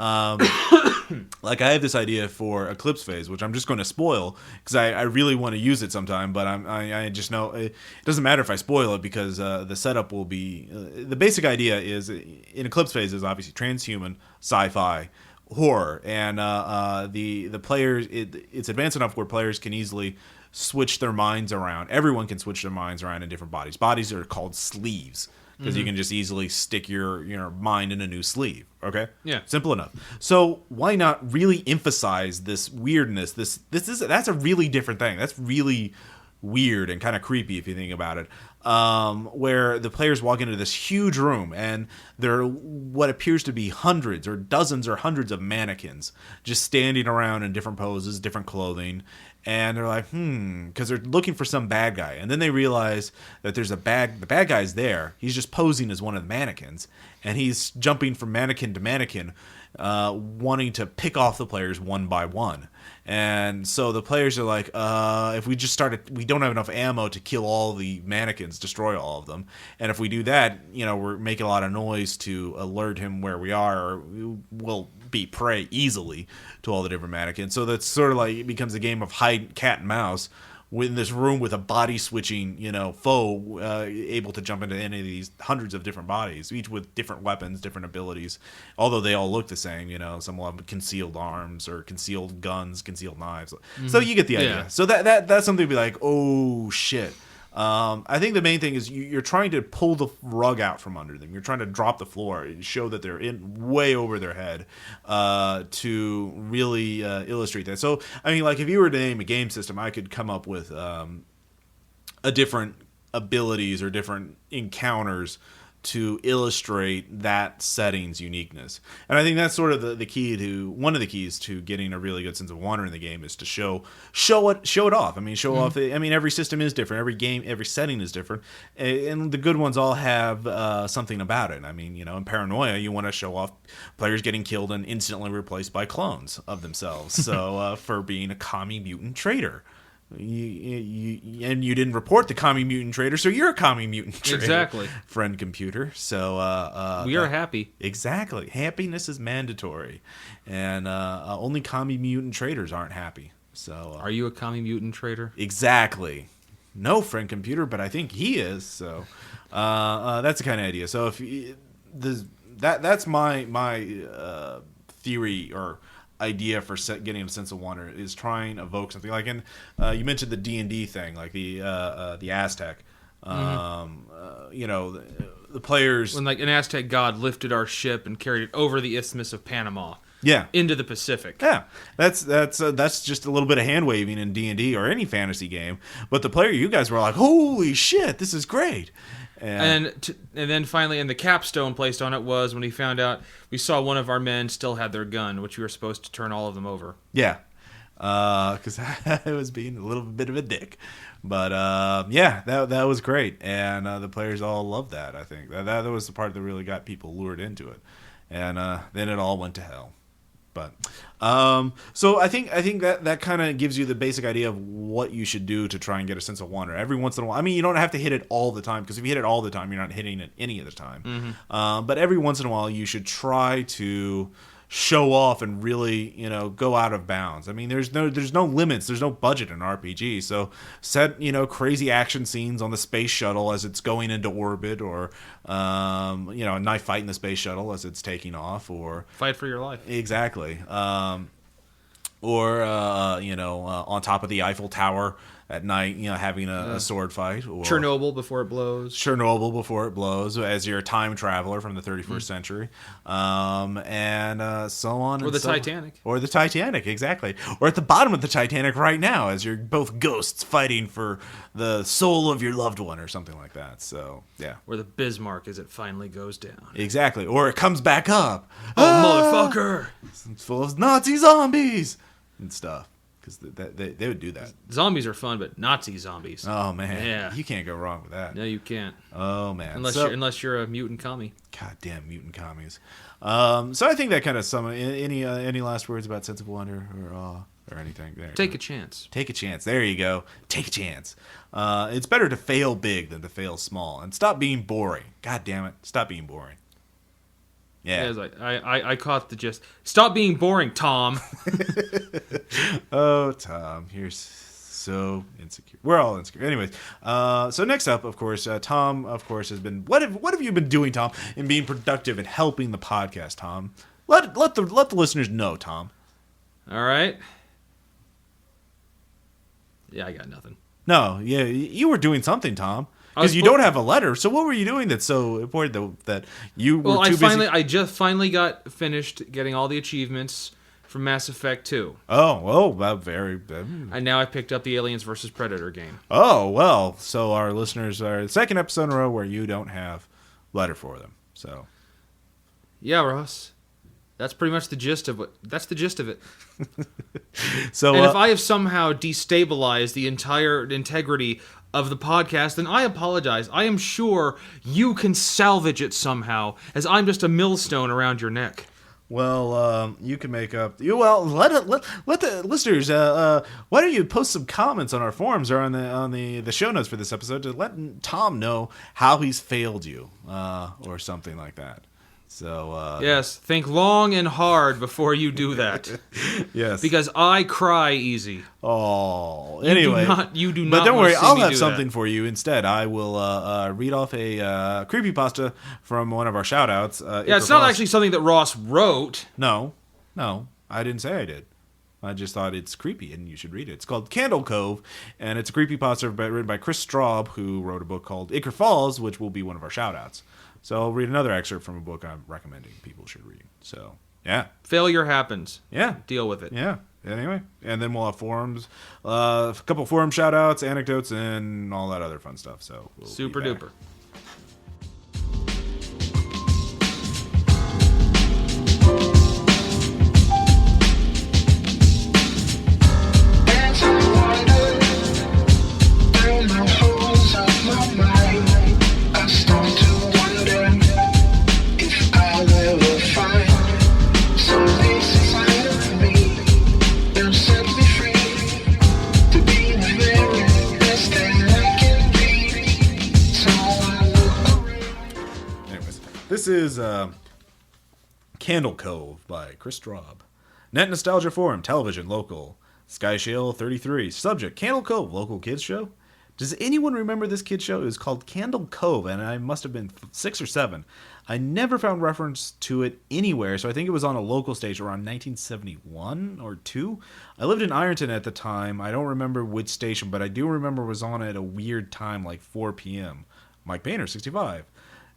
Like I have this idea for Eclipse Phase, which I'm just going to spoil because I really want to use it sometime, but I just know it doesn't matter if I spoil it because the setup will be the basic idea is in Eclipse Phase is obviously transhuman sci-fi horror, and the players it's advanced enough where players can easily switch their minds around. Everyone can switch their minds around in different bodies. Bodies are called sleeves because you can just easily stick your mind in a new sleeve. Okay, yeah, simple enough. So why not really emphasize this weirdness? That's a really different thing. That's really weird and kind of creepy if you think about it. Where the players walk into this huge room and there are what appears to be hundreds or dozens or hundreds of mannequins just standing around in different poses, different clothing. And they're like, because they're looking for some bad guy. And then they realize that the bad guy's there. He's just posing as one of the mannequins. And he's jumping from mannequin to mannequin, wanting to pick off the players one by one. And so the players are like, if we just we don't have enough ammo to kill all the mannequins, destroy all of them. And if we do that, we're making a lot of noise to alert him where we are, or we'll be prey easily to all the different mannequins. So that's sort of like it becomes a game of hide cat and mouse in this room with a body switching, foe able to jump into any of these hundreds of different bodies, each with different weapons, different abilities, although they all look the same. Some will have concealed arms or concealed guns, concealed knives. Mm-hmm. So you get the idea. Yeah. So that's something to be like, oh shit. I think the main thing is you're trying to pull the rug out from under them. You're trying to drop the floor and show that they're in way over their head to really illustrate that. So, I mean, like if you were to name a game system, I could come up with a different abilities or different encounters to illustrate that setting's uniqueness. And I think that's sort of one of the keys to getting a really good sense of wonder in the game is to show it off. I mean, off. I mean, every system is different. Every game, every setting is different. And the good ones all have something about it. I mean, in Paranoia, you want to show off players getting killed and instantly replaced by clones of themselves. So for being a commie mutant traitor. You didn't report the commie mutant traitor, so you're a commie mutant traitor. Exactly. Friend computer. So we are happy. Exactly. Happiness is mandatory. And only commie mutant traitors aren't happy. So are you a commie mutant traitor? Exactly. No, friend computer, but I think he is. So that's the kind of idea. So if that's my theory or idea for getting a sense of wonder is trying to evoke something like you mentioned the D&D thing, like the Aztec. The players, when like an Aztec god lifted our ship and carried it over the Isthmus of Panama. Yeah, into the Pacific. Yeah, that's just a little bit of hand waving in D&D or any fantasy game. But you guys were like, "Holy shit, this is great!" And then finally, and the capstone placed on it was when he found out we saw one of our men still had their gun, which we were supposed to turn all of them over. Yeah, because I was being a little bit of a dick. But that was great, and the players all loved that. I think that was the part that really got people lured into it, and then it all went to hell. But so I think that kind of gives you the basic idea of what you should do to try and get a sense of wonder. Every once in a while, I mean, you don't have to hit it all the time, because if you hit it all the time, you're not hitting it any of the time. Mm-hmm. But every once in a while, you should try to show off and really, go out of bounds. I mean, there's no limits, there's no budget in RPG. So set, crazy action scenes on the space shuttle as it's going into orbit, or a knife fight in the space shuttle as it's taking off, or fight for your life. Exactly. Or on top of the Eiffel Tower at night, having a sword fight, or Chernobyl before it blows, as you're a time traveler from the 31st century, and so on. Or the Titanic. Or the Titanic, exactly. Or at the bottom of the Titanic right now, as you're both ghosts fighting for the soul of your loved one, or something like that. So yeah. Or the Bismarck as it finally goes down. Exactly. Or it comes back up. Motherfucker! It's full of Nazi zombies and stuff. Because they would do that. Zombies are fun, but Nazi zombies. Oh man, yeah, you can't go wrong with that. No, you can't. Oh man, unless you're a mutant commie. Goddamn mutant commies. So I think that kind of any last words about sense of wonder or anything? There. Take a chance. Take a chance. There you go. Take a chance. It's better to fail big than to fail small, and stop being boring. God damn it, stop being boring. Yeah. It was like, I caught the gist. Stop being boring, Tom. Oh, Tom, you're so insecure. We're all insecure. Anyways, so next up, of course, Tom, of course, has been... What have you been doing, Tom, in being productive and helping the podcast, Tom? Let the listeners know, Tom. All right. Yeah, I got nothing. No, yeah, you were doing something, Tom. Because you don't have a letter, so what were you doing that's so important that you were too busy? I just finally got finished getting all the achievements from Mass Effect 2. Oh, well, And now I picked up the Aliens vs. Predator game. Oh, well, so our listeners are the second episode in a row where you don't have letter for them. So, yeah, Ross. That's pretty much the gist of it. That's the gist of it. So, and if I have somehow destabilized the entire integrity of the podcast, then I apologize. I am sure you can salvage it somehow, as I'm just a millstone around your neck. Well, you can make up. Let the listeners. Why don't you post some comments on our forums or on the show notes for this episode to let Tom know how he's failed you, or something like that. So yes, think long and hard before you do that. Yes, because I cry easy. Oh, anyway, you do not. But don't worry, I'll have something for you instead. I will read off a creepypasta from one of our shoutouts. Yeah, it's not actually something that Ross wrote. No, I didn't say I did. I just thought it's creepy and you should read it. It's called Candle Cove, and it's a creepypasta written by Chris Straub, who wrote a book called Ichor Falls, which will be one of our shoutouts. So I'll read another excerpt from a book I'm recommending people should read. So, yeah. Failure happens. Yeah. Deal with it. Yeah. Anyway. And then we'll have forums, a couple forum shout-outs, anecdotes, and all that other fun stuff. So we'll super duper. This is Candle Cove by Chris Straub. Net Nostalgia Forum, television, local. Skyshale 33. Subject, Candle Cove, local kids show. Does anyone remember this kids show? It was called Candle Cove, and I must have been 6 or 7. I never found reference to it anywhere, so I think it was on a local station around 1971 or 2. I lived in Ironton at the time. I don't remember which station, but I do remember it was on at a weird time, like 4 p.m. Mike Boehner, 65.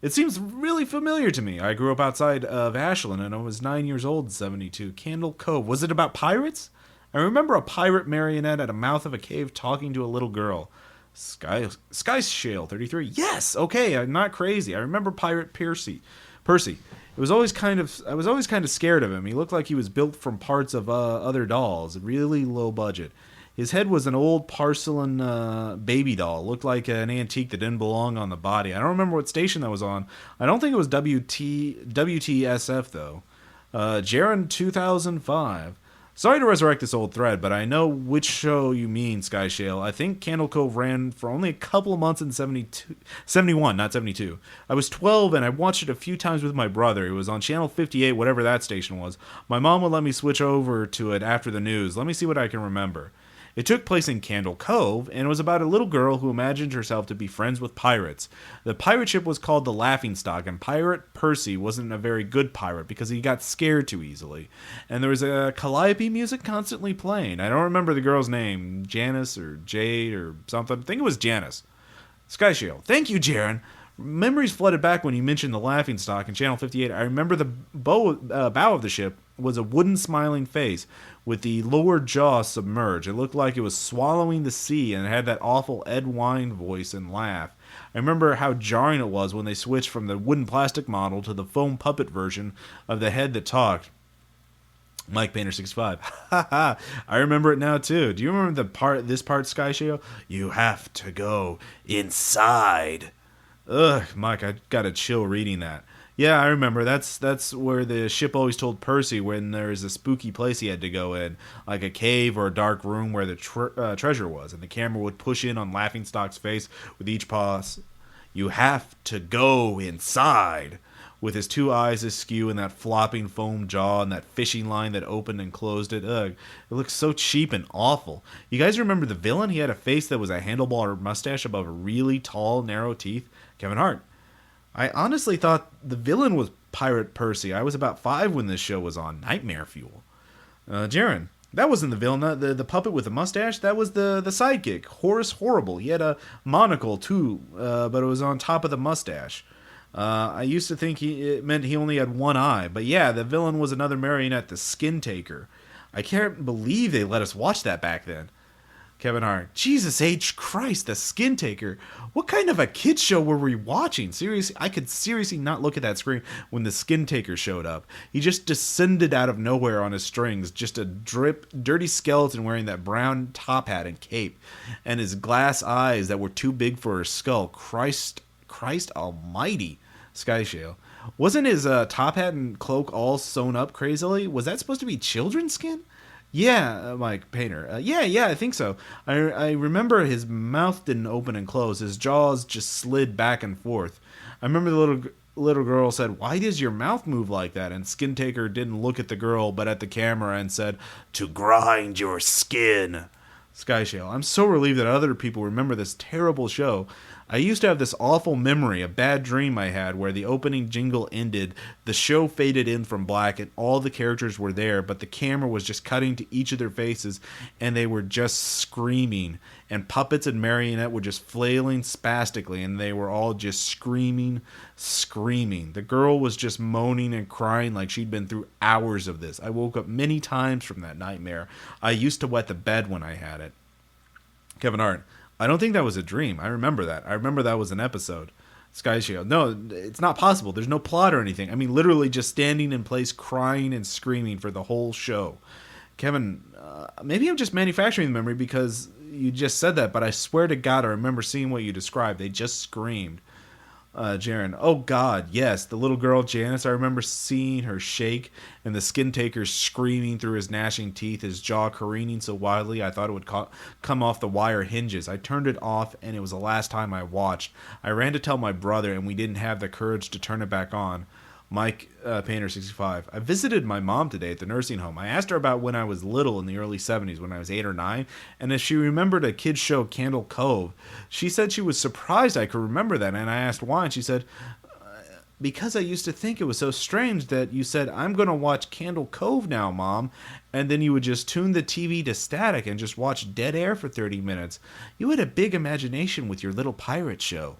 It seems really familiar to me. I grew up outside of Ashland, and I was 9 years old in 72. Candle Cove. Was it about pirates? I remember a pirate marionette at the mouth of a cave talking to a little girl. Skyshale 33. Yes, okay, I'm not crazy. I remember Pirate Percy. I was always kind of scared of him. He looked like he was built from parts of other dolls. Really low budget. His head was an old porcelain baby doll. Looked like an antique that didn't belong on the body. I don't remember what station that was on. I don't think it was WTSF, though. Jaron 2005. Sorry to resurrect this old thread, but I know which show you mean, Skyshale. I think Candle Cove ran for only a couple of months in 71, not 72. I was 12, and I watched it a few times with my brother. It was on Channel 58, whatever that station was. My mom would let me switch over to it after the news. Let me see what I can remember. It took place in Candle Cove, and it was about a little girl who imagined herself to be friends with pirates. The pirate ship was called the Laughingstock, and Pirate Percy wasn't a very good pirate because he got scared too easily. And there was a calliope music constantly playing. I don't remember the girl's name, Janice or Jade or something. I think it was Janice. Skyshale. Thank you, Jaron. Memories flooded back when you mentioned the Laughingstock in Channel 58. I remember the bow of the ship was a wooden smiling face with the lower jaw submerged. It looked like it was swallowing the sea, and it had that awful Ed Wine voice and laugh. I remember how jarring it was when they switched from the wooden plastic model to the foam puppet version of the head that talked. Mike Boehner 65. I remember it now too. Do you remember this part, Skyshale? You have to go inside. Ugh, Mike, I got a chill reading that. Yeah, I remember. That's where the ship always told Percy when there was a spooky place he had to go in, like a cave or a dark room where the treasure was, and the camera would push in on Laughingstock's face with each pause. You have to go inside. with his two eyes askew and that flopping foam jaw and that fishing line that opened and closed it. Ugh, it looks so cheap and awful. You guys remember the villain? He had a face that was a handlebar mustache above a really tall, narrow teeth. Kevin Hart. I honestly thought the villain was Pirate Percy. I was about 5 when this show was on. Nightmare fuel. Jaren. That wasn't the villain. The puppet with the mustache. That was the sidekick. Horace Horrible. He had a monocle too, but it was on top of the mustache. I used to think it meant he only had one eye. But yeah, the villain was another marionette, the Skin Taker. I can't believe they let us watch that back then. Kevin Hart. Jesus H. Christ, the Skin Taker. What kind of a kid's show were we watching? Seriously, I could seriously not look at that screen when the Skin Taker showed up. He just descended out of nowhere on his strings, just a dirty skeleton wearing that brown top hat and cape, and his glass eyes that were too big for his skull. Christ almighty. Skyshale. Wasn't his top hat and cloak all sewn up crazily? Was that supposed to be children's skin? Yeah, Mike Painter. Yeah, I think so. I remember his mouth didn't open and close. His jaws just slid back and forth. I remember the little girl said, "Why does your mouth move like that?" And Skin Taker didn't look at the girl, but at the camera and said, "To grind your skin." Skyshale. I'm so relieved that other people remember this terrible show. I used to have this awful memory, a bad dream I had, where the opening jingle ended, the show faded in from black, and all the characters were there, but the camera was just cutting to each of their faces, and they were just screaming. And puppets and marionette were just flailing spastically, and they were all just screaming. The girl was just moaning and crying like she'd been through hours of this. I woke up many times from that nightmare. I used to wet the bed when I had it. Kevin Hart. I don't think that was a dream. I remember that. I remember that was an episode. Sky Shield. No, it's not possible. There's no plot or anything. I mean, literally just standing in place, crying and screaming for the whole show. Kevin, maybe I'm just manufacturing the memory because you just said that, but I swear to God, I remember seeing what you described. They just screamed. Jaren. Oh, God, yes. The little girl, Janice, I remember seeing her shake and the Skin Taker screaming through his gnashing teeth, his jaw careening so wildly I thought it would come off the wire hinges. I turned it off, and it was the last time I watched. I ran to tell my brother, and we didn't have the courage to turn it back on. Mike Painter 65. I visited my mom today at the nursing home. I asked her about when I was little in the early 70s, when I was 8 or 9, and if she remembered a kid's show, Candle Cove. She said she was surprised I could remember that, and I asked why, and she said, because I used to think it was so strange that you said, "I'm going to watch Candle Cove now, Mom," and then you would just tune the TV to static and just watch dead air for 30 minutes. You had a big imagination with your little pirate show.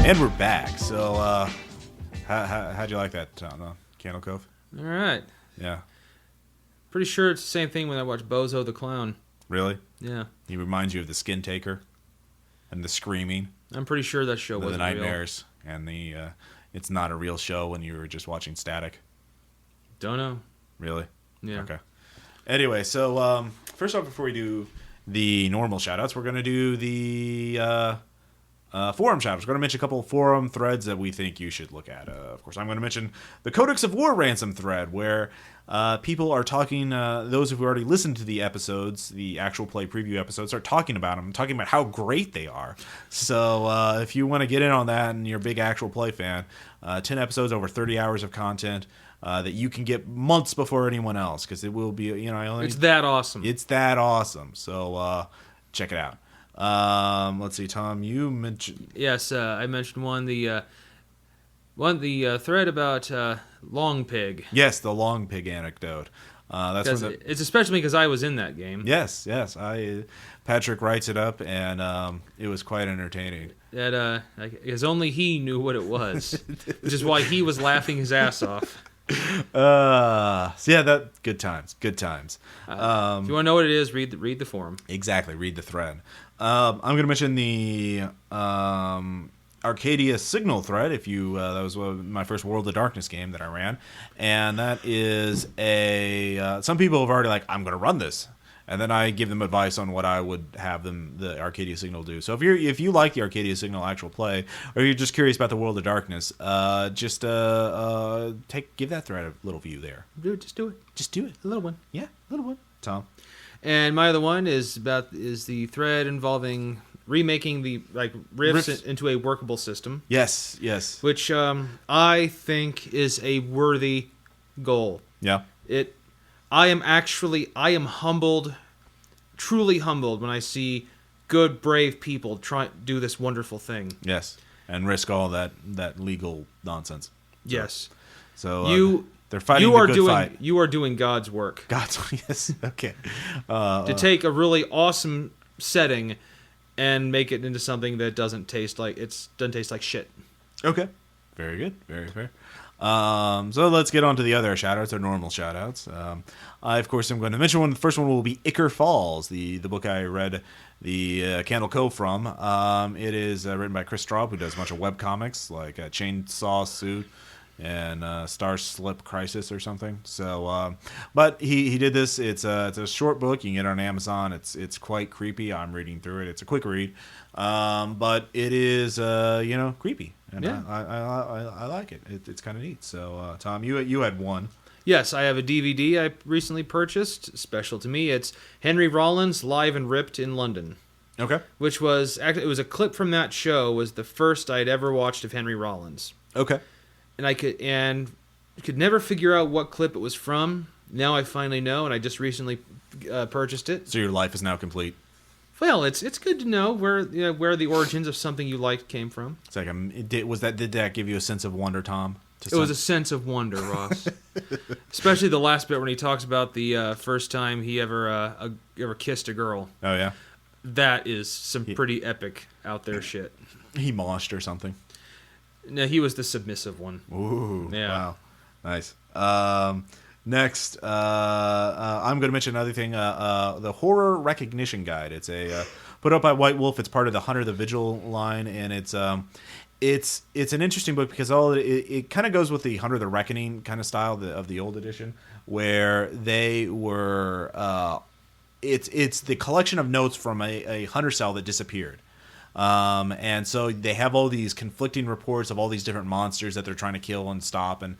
And we're back. So, how'd you like that, Candle Cove? All right. Yeah. Pretty sure it's the same thing when I watch Bozo the Clown. Really? Yeah. He reminds you of the Skin Taker and the screaming. I'm pretty sure that show wasn't the nightmares real. And the it's not a real show when you were just watching static. Don't know. Really? Yeah. Okay. Anyway, so first off, before we do the normal shoutouts, we're gonna do the forum shoutouts. We're going to mention a couple of forum threads that we think you should look at. Of course, I'm going to mention the Codex of War ransom thread, where people are talking, those who've already listened to the episodes, the actual play preview episodes, are talking about them, talking about how great they are. So if you want to get in on that and you're a big actual play fan, 10 episodes, over 30 hours of content that you can get months before anyone else, because it will be, it's that awesome. It's that awesome. So check it out. Let's see, Tom, you mentioned... Yes, I mentioned the thread about Long Pig. Yes, the Long Pig anecdote. It's especially because I was in that game. Yes. Patrick writes it up, and it was quite entertaining. That because only he knew what it was, which is why he was laughing his ass off. Good times. If you want to know what it is, read the forum. Exactly, read the thread. I'm going to mention the Arcadia Signal thread. If you that was my first World of Darkness game that I ran, and that is some people have already like, I'm going to run this, and then I give them advice on what I would have the Arcadia Signal do. So if you like the Arcadia Signal actual play, or you're just curious about the World of Darkness, just give that thread a little view there. Just do it. Just do it. A little one. Yeah, a little one. Tom. And my other one is the thread involving remaking the rifts into a workable system. Yes. Which I think is a worthy goal. Yeah. I am humbled, truly humbled when I see good, brave people try to do this wonderful thing. Yes, and risk all that legal nonsense. Yes. So they're fighting the good fight. You are doing God's work. Yes. Okay. To take a really awesome setting and make it into something that doesn't taste like shit. Okay. Very good. Very fair. So let's get on to the other shout-outs, or normal shout-outs. I, of course, am going to mention one. The first one will be Ichor Falls, the book I read the Candle Cove from. It is written by Chris Straub, who does a bunch of webcomics, like Chainsaw Suit and Star Slip Crisis or something. So, but he did this. It's a short book. You can get it on Amazon. It's quite creepy. I'm reading through it. It's a quick read, but it is creepy, and yeah. I like it. It's kind of neat. So, Tom, you had one. Yes, I have a DVD I recently purchased. Special to me, it's Henry Rollins Live and Ripped in London. Okay. Which was actually, it was a clip from that show. Was the first I'd ever watched of Henry Rollins. Okay. And I could never figure out what clip it was from. Now I finally know, and I just recently purchased it. So your life is now complete. Well, it's good to know where the origins of something you liked came from. It's like did that give you a sense of wonder, Tom? It was a sense of wonder, Ross. Especially the last bit when he talks about the first time he ever kissed a girl. Oh yeah. That is some pretty epic out there shit. He moshed or something. No, he was the submissive one. Ooh, yeah. Wow. Nice. Next, I'm going to mention another thing, the Horror Recognition Guide. It's put up by White Wolf. It's part of the Hunter the Vigil line, and it's an interesting book because it kind of goes with the Hunter the Reckoning kind of style of the old edition, where they were it's the collection of notes from a hunter cell that disappeared. And so they have all these conflicting reports of all these different monsters that they're trying to kill and stop, and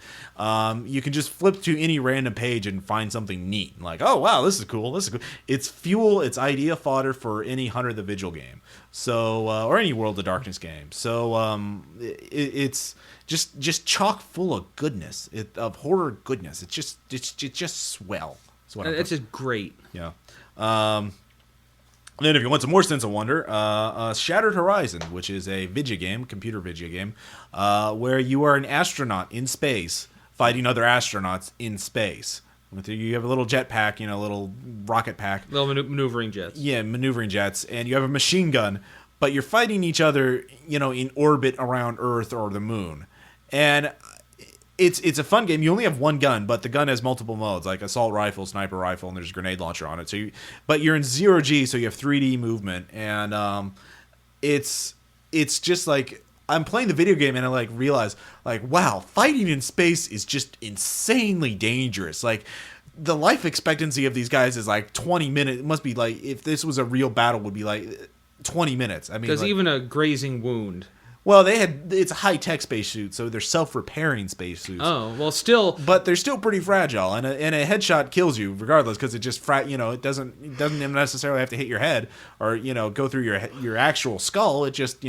you can just flip to any random page and find something neat, like, oh wow, this is cool. It's fuel, it's idea fodder for any Hunter the Vigil game, so or any World of Darkness game. So it's just chock full of goodness, of horror goodness. It's just swell. It's just great. Yeah. Then if you want some more sense of wonder, Shattered Horizon, which is a computer video game, where you are an astronaut in space fighting other astronauts in space. You have a little jetpack, a little rocket pack. Little maneuvering jets. Yeah, maneuvering jets. And you have a machine gun, but you're fighting each other, in orbit around Earth or the moon. And it's a fun game. You only have one gun, but the gun has multiple modes, like assault rifle, sniper rifle, and there's a grenade launcher on it. But you're in 0G, so you have 3D movement, and it's just like I'm playing the video game and I realize wow, fighting in space is just insanely dangerous. Like the life expectancy of these guys is 20 minutes. It must be if this was a real battle, would be 20 minutes. I mean, because even a grazing wound. Well, it's a high-tech spacesuit, so they're self-repairing spacesuits. Oh, well, still... But they're still pretty fragile, and a headshot kills you regardless, because it just, it doesn't even necessarily have to hit your head or, go through your actual skull. It just,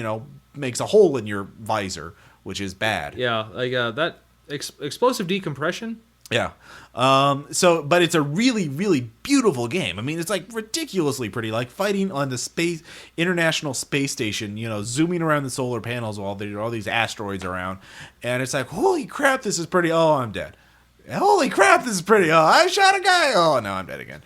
makes a hole in your visor, which is bad. Yeah, that explosive decompression... Yeah. But it's a really, really beautiful game. I mean, it's ridiculously pretty, fighting on the International Space Station, zooming around the solar panels while there are all these asteroids around. And it's holy crap, this is pretty. Oh, I'm dead. Holy crap, this is pretty. Oh, I shot a guy. Oh, no, I'm dead again.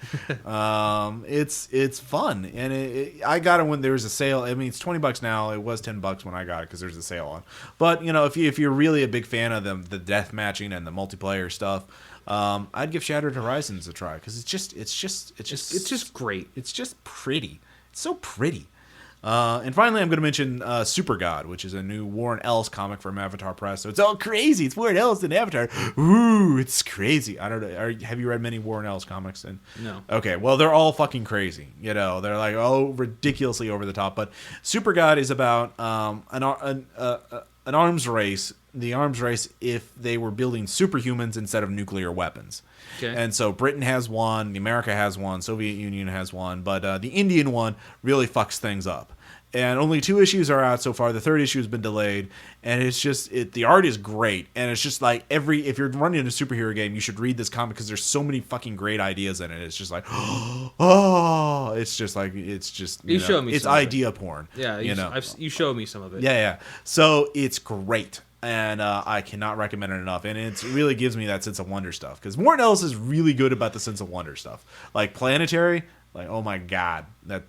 It's fun. And I got it when there was a sale. I mean, it's $20 now. It was $10 when I got it because there's a sale on. But, if you're really a big fan of the death matching and the multiplayer stuff, I'd give Shattered Horizons a try because it's just great. It's just pretty. It's so pretty. And finally, I'm going to mention Super God, which is a new Warren Ellis comic from Avatar Press. So it's all crazy. It's Warren Ellis and Avatar. Ooh, it's crazy. I don't know. Have you read many Warren Ellis comics? No. Okay, well, they're all fucking crazy. They're like ridiculously over the top. But Super God is about an arms race. The arms race if they were building superhumans instead of nuclear weapons. Okay. And so Britain has one, America has one, Soviet Union has one, but the Indian one really fucks things up. And only 2 issues are out so far. The 3rd issue has been delayed, and it's just the art is great, and it's just like if you're running a superhero game, you should read this comic because there's so many fucking great ideas in it. It's just like, oh, it's just you show me. It's idea porn. Yeah, you showed me some of it. Yeah. So it's great. And I cannot recommend it enough. And it really gives me that sense of wonder stuff. Because Warren Ellis is really good about the sense of wonder stuff. Like Planetary, like, oh my God. Not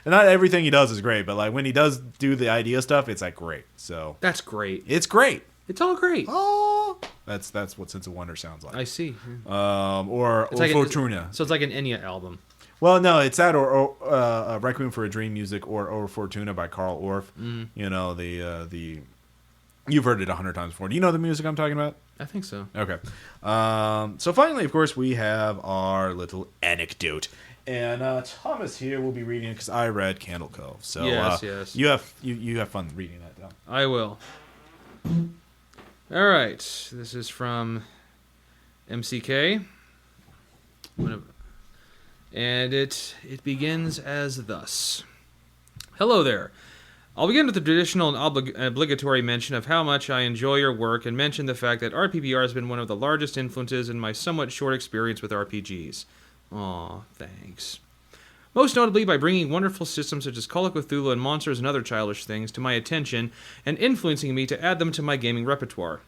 everything he does is great. But like when he does do the idea stuff, it's like great. So that's great. It's great. It's all great. Oh, that's what sense of wonder sounds like. I see. Or Fortuna. So it's like an Enya album. Well, no, it's that or Requiem for a Dream music or Fortuna by Carl Orff. The You've heard it 100 times before. Do you know the music I'm talking about? I think so. Okay. So finally, of course, we have our little anecdote. And Thomas here will be reading it because I read Candle Cove. So yes. You have fun reading that down. I will. All right. This is from MCK. And it begins as thus. Hello there. I'll begin with the traditional and obligatory mention of how much I enjoy your work and mention the fact that RPPR has been one of the largest influences in my somewhat short experience with RPGs. Aw, thanks. Most notably by bringing wonderful systems such as Call of Cthulhu and Monsters and Other Childish Things to my attention and influencing me to add them to my gaming repertoire.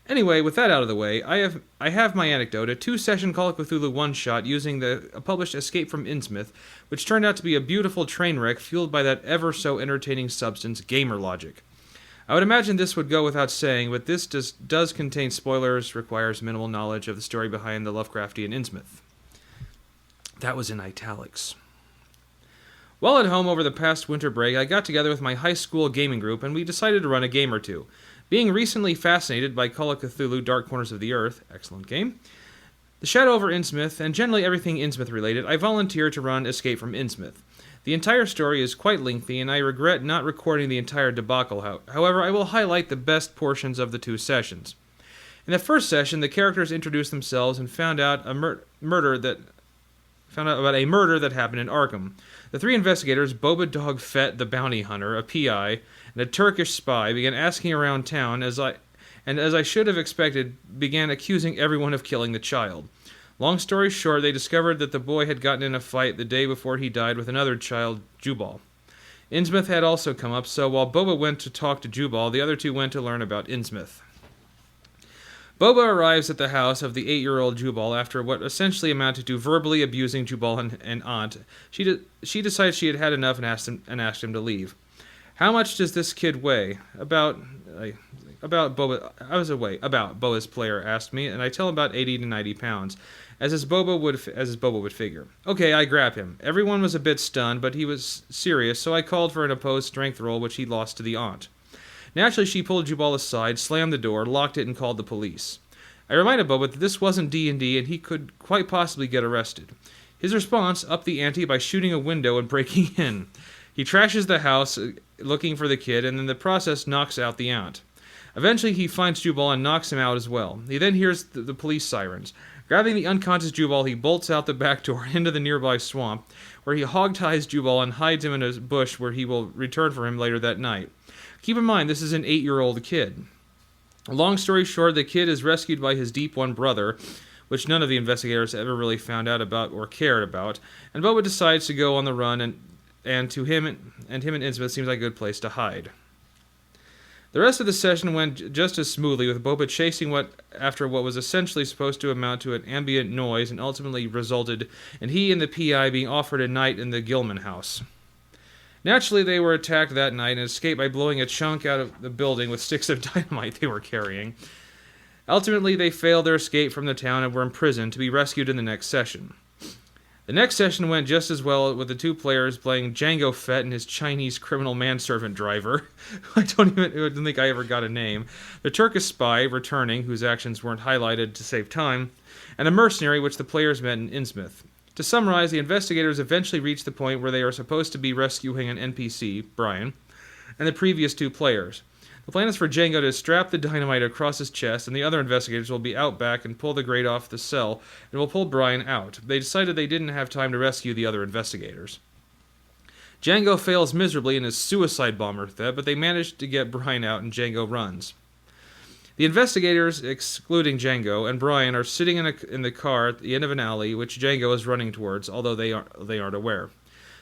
Anyway, with that out of the way, I have my anecdote, a 2-session Call of Cthulhu one-shot using the published Escape from Innsmouth, which turned out to be a beautiful train wreck fueled by that ever-so-entertaining substance, gamer logic. I would imagine this would go without saying, but this does contain spoilers, requires minimal knowledge of the story behind the Lovecraftian Innsmouth. That was in italics. While at home over the past winter break, I got together with my high school gaming group, and we decided to run a game or two. Being recently fascinated by Call of Cthulhu Dark Corners of the Earth, excellent game, The Shadow over Innsmouth, and generally everything Innsmouth related, I volunteered to run Escape from Innsmouth. The entire story is quite lengthy, and I regret not recording the entire debacle. However, I will highlight the best portions of the 2 sessions. In the first session, the characters introduced themselves and found out about a murder that happened in Arkham. The 3 investigators, Boba Dog Fett, the bounty hunter, a PI, and a Turkish spy, began asking around town, as I should have expected, began accusing everyone of killing the child. Long story short, they discovered that the boy had gotten in a fight the day before he died with another child, Jubal. Innsmouth had also come up, so while Boba went to talk to Jubal, the other 2 went to learn about Innsmouth. Boba arrives at the house of the 8-year-old Jubal after what essentially amounted to verbally abusing Jubal and Aunt. She decides she had had enough and asked him to leave. How much does this kid weigh? About Boba's player asked me, and I tell him about 80 to 90 pounds, as Boba would figure. Okay, I grab him. Everyone was a bit stunned, but he was serious, so I called for an opposed strength roll, which he lost to the Aunt. Naturally, she pulled Jubal aside, slammed the door, locked it, and called the police. I reminded Boba that this wasn't D&D, and he could quite possibly get arrested. His response upped the ante by shooting a window and breaking in. He trashes the house, looking for the kid, and in the process knocks out the Aunt. Eventually, he finds Jubal and knocks him out as well. He then hears the police sirens. Grabbing the unconscious Jubal, he bolts out the back door into the nearby swamp, where he hog-ties Jubal and hides him in a bush where he will return for him later that night. Keep in mind, this is an 8-year-old kid. Long story short, the kid is rescued by his Deep One brother, which none of the investigators ever really found out about or cared about, and Boba decides to go on the run, and to him and Innsmouth seems like a good place to hide. The rest of the session went just as smoothly, with Boba chasing after what was essentially supposed to amount to an ambient noise, and ultimately resulted in he and the PI being offered a night in the Gilman house. Naturally, they were attacked that night and escaped by blowing a chunk out of the building with sticks of dynamite they were carrying. Ultimately, they failed their escape from the town and were imprisoned to be rescued in the next session. The next session went just as well, with the two players playing Django Fett and his Chinese criminal manservant driver. I don't think I ever got a name. The Turkish spy returning, whose actions weren't highlighted to save time, and a mercenary which the players met in Innsmouth. To summarize, the investigators eventually reach the point where they are supposed to be rescuing an NPC, Brian, and the previous two players. The plan is for Django to strap the dynamite across his chest, and the other investigators will be out back and pull the grate off the cell, and will pull Brian out. They decided they didn't have time to rescue the other investigators. Django fails miserably in his suicide bomber threat, but they manage to get Brian out, and Django runs. The investigators, excluding Django, and Brian are sitting in the car at the end of an alley, which Django is running towards, although they aren't aware.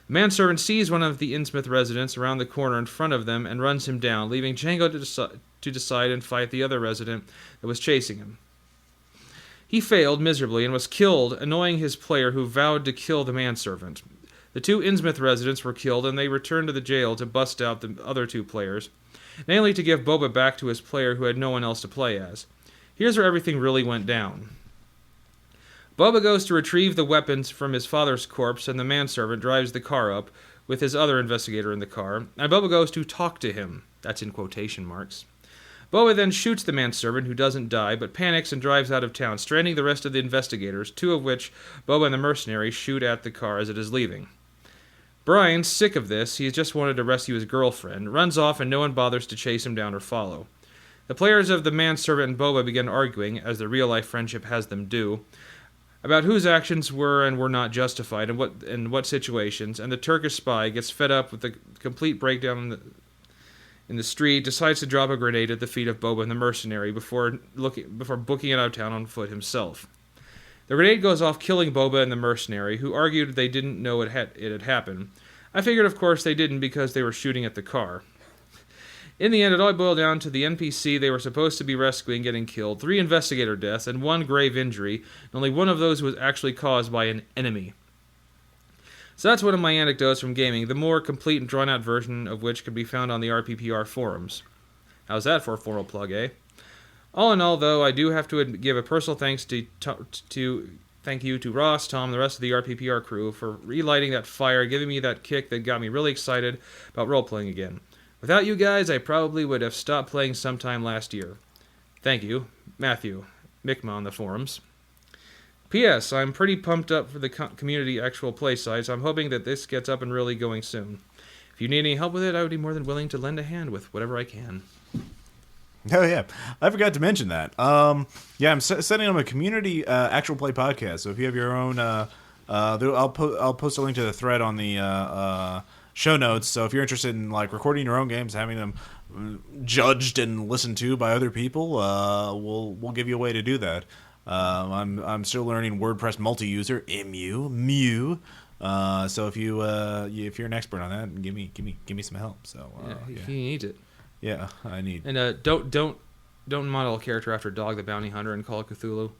The manservant sees one of the Innsmouth residents around the corner in front of them and runs him down, leaving Django to decide and fight the other resident that was chasing him. He failed miserably and was killed, annoying his player who vowed to kill the manservant. The two Innsmouth residents were killed, and they returned to the jail to bust out the other two players, namely to give Boba back to his player who had no one else to play as. Here's where everything really went down. Boba goes to retrieve the weapons from his father's corpse, and the manservant drives the car up, with his other investigator in the car, and Boba goes to talk to him. That's in quotation marks. Boba then shoots the manservant, who doesn't die, but panics and drives out of town, stranding the rest of the investigators, two of which Boba and the mercenary shoot at the car as it is leaving. Brian, sick of this, he just wanted to rescue his girlfriend, runs off and no one bothers to chase him down or follow. The players of the manservant and Boba begin arguing, as their real-life friendship has them do, about whose actions were and were not justified in what situations, and the Turkish spy gets fed up with the complete breakdown in the street, decides to drop a grenade at the feet of Boba and the mercenary before booking it out of town on foot himself. The grenade goes off, killing Boba and the mercenary, who argued they didn't know it had happened. I figured, of course, they didn't because they were shooting at the car. In the end, it all boiled down to the NPC they were supposed to be rescuing getting killed, 3 investigator deaths, and 1 grave injury, and only one of those was actually caused by an enemy. So that's one of my anecdotes from gaming, the more complete and drawn-out version of which can be found on the RPPR forums. How's that for a formal plug, eh? All in all, though, I do have to give a personal thanks thank you to Ross, Tom, and the rest of the RPPR crew for relighting that fire, giving me that kick that got me really excited about role-playing again. Without you guys, I probably would have stopped playing sometime last year. Thank you, Matthew, Mi'kmaq on the forums. P.S. I'm pretty pumped up for the community actual play site, so I'm hoping that this gets up and really going soon. If you need any help with it, I would be more than willing to lend a hand with whatever I can. Oh, yeah. I forgot to mention that. Yeah, I'm setting up a community actual play podcast, so if you have your own... I'll post a link to the thread on the... show notes. So if you're interested in like recording your own games, having them judged and listened to by other people, we'll give you a way to do that. I'm still learning WordPress multi-user Mu. So if you're an expert on that, give me some help. So yeah. He needs it. Yeah, I need. And don't model a character after Dog the Bounty Hunter and Call of Cthulhu.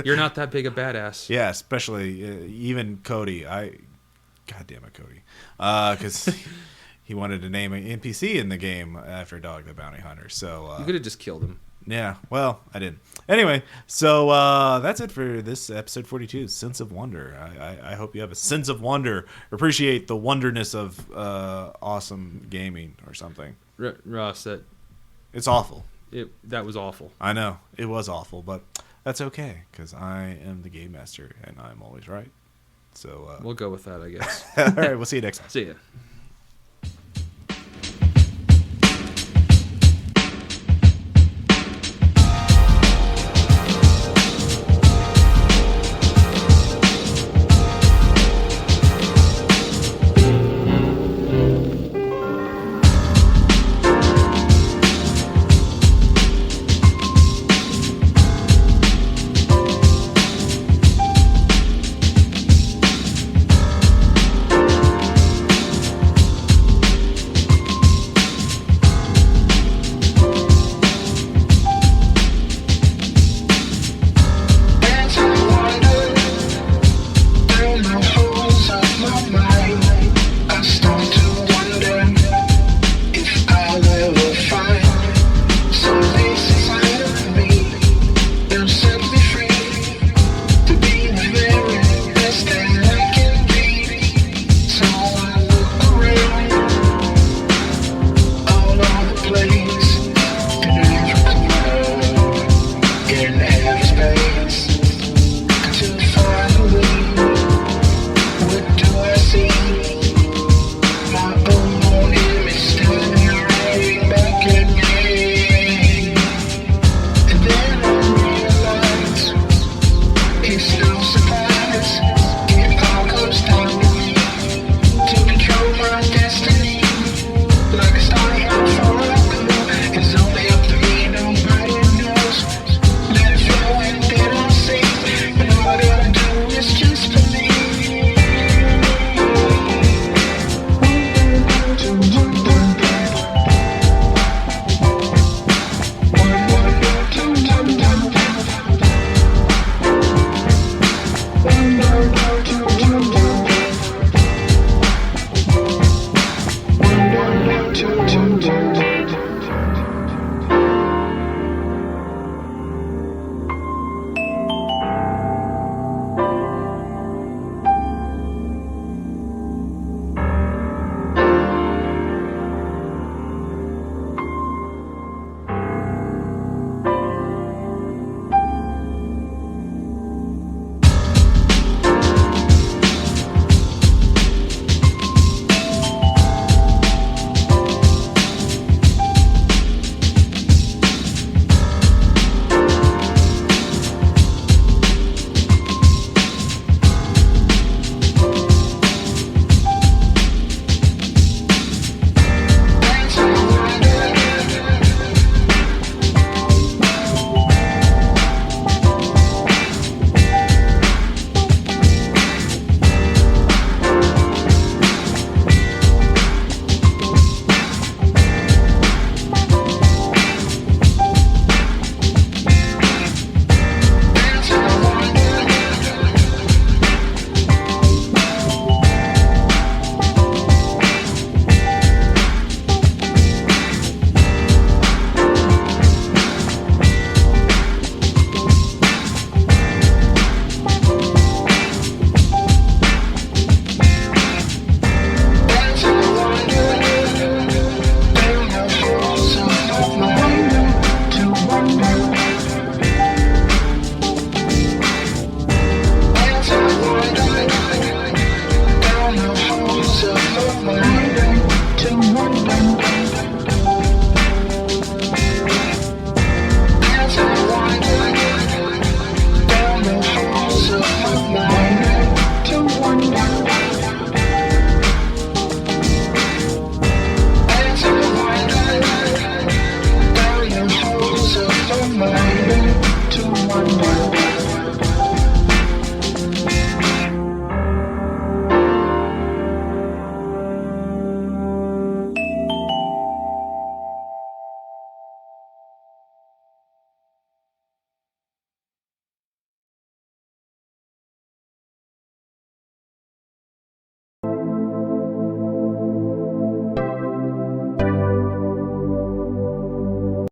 You're not that big a badass. Yeah, especially even Cody. God damn it, Cody. Because he wanted to name an NPC in the game after Dog the Bounty Hunter. So you could have just killed him. Yeah, well, I didn't. Anyway, so that's it for this episode 42, Sense of Wonder. I hope you have a sense of wonder. Appreciate the wonderness of awesome gaming or something. Ross, it's awful. That was awful. I know. It was awful, but that's okay because I am the game master and I'm always right. So we'll go with that, I guess. All right, we'll see you next time. See ya.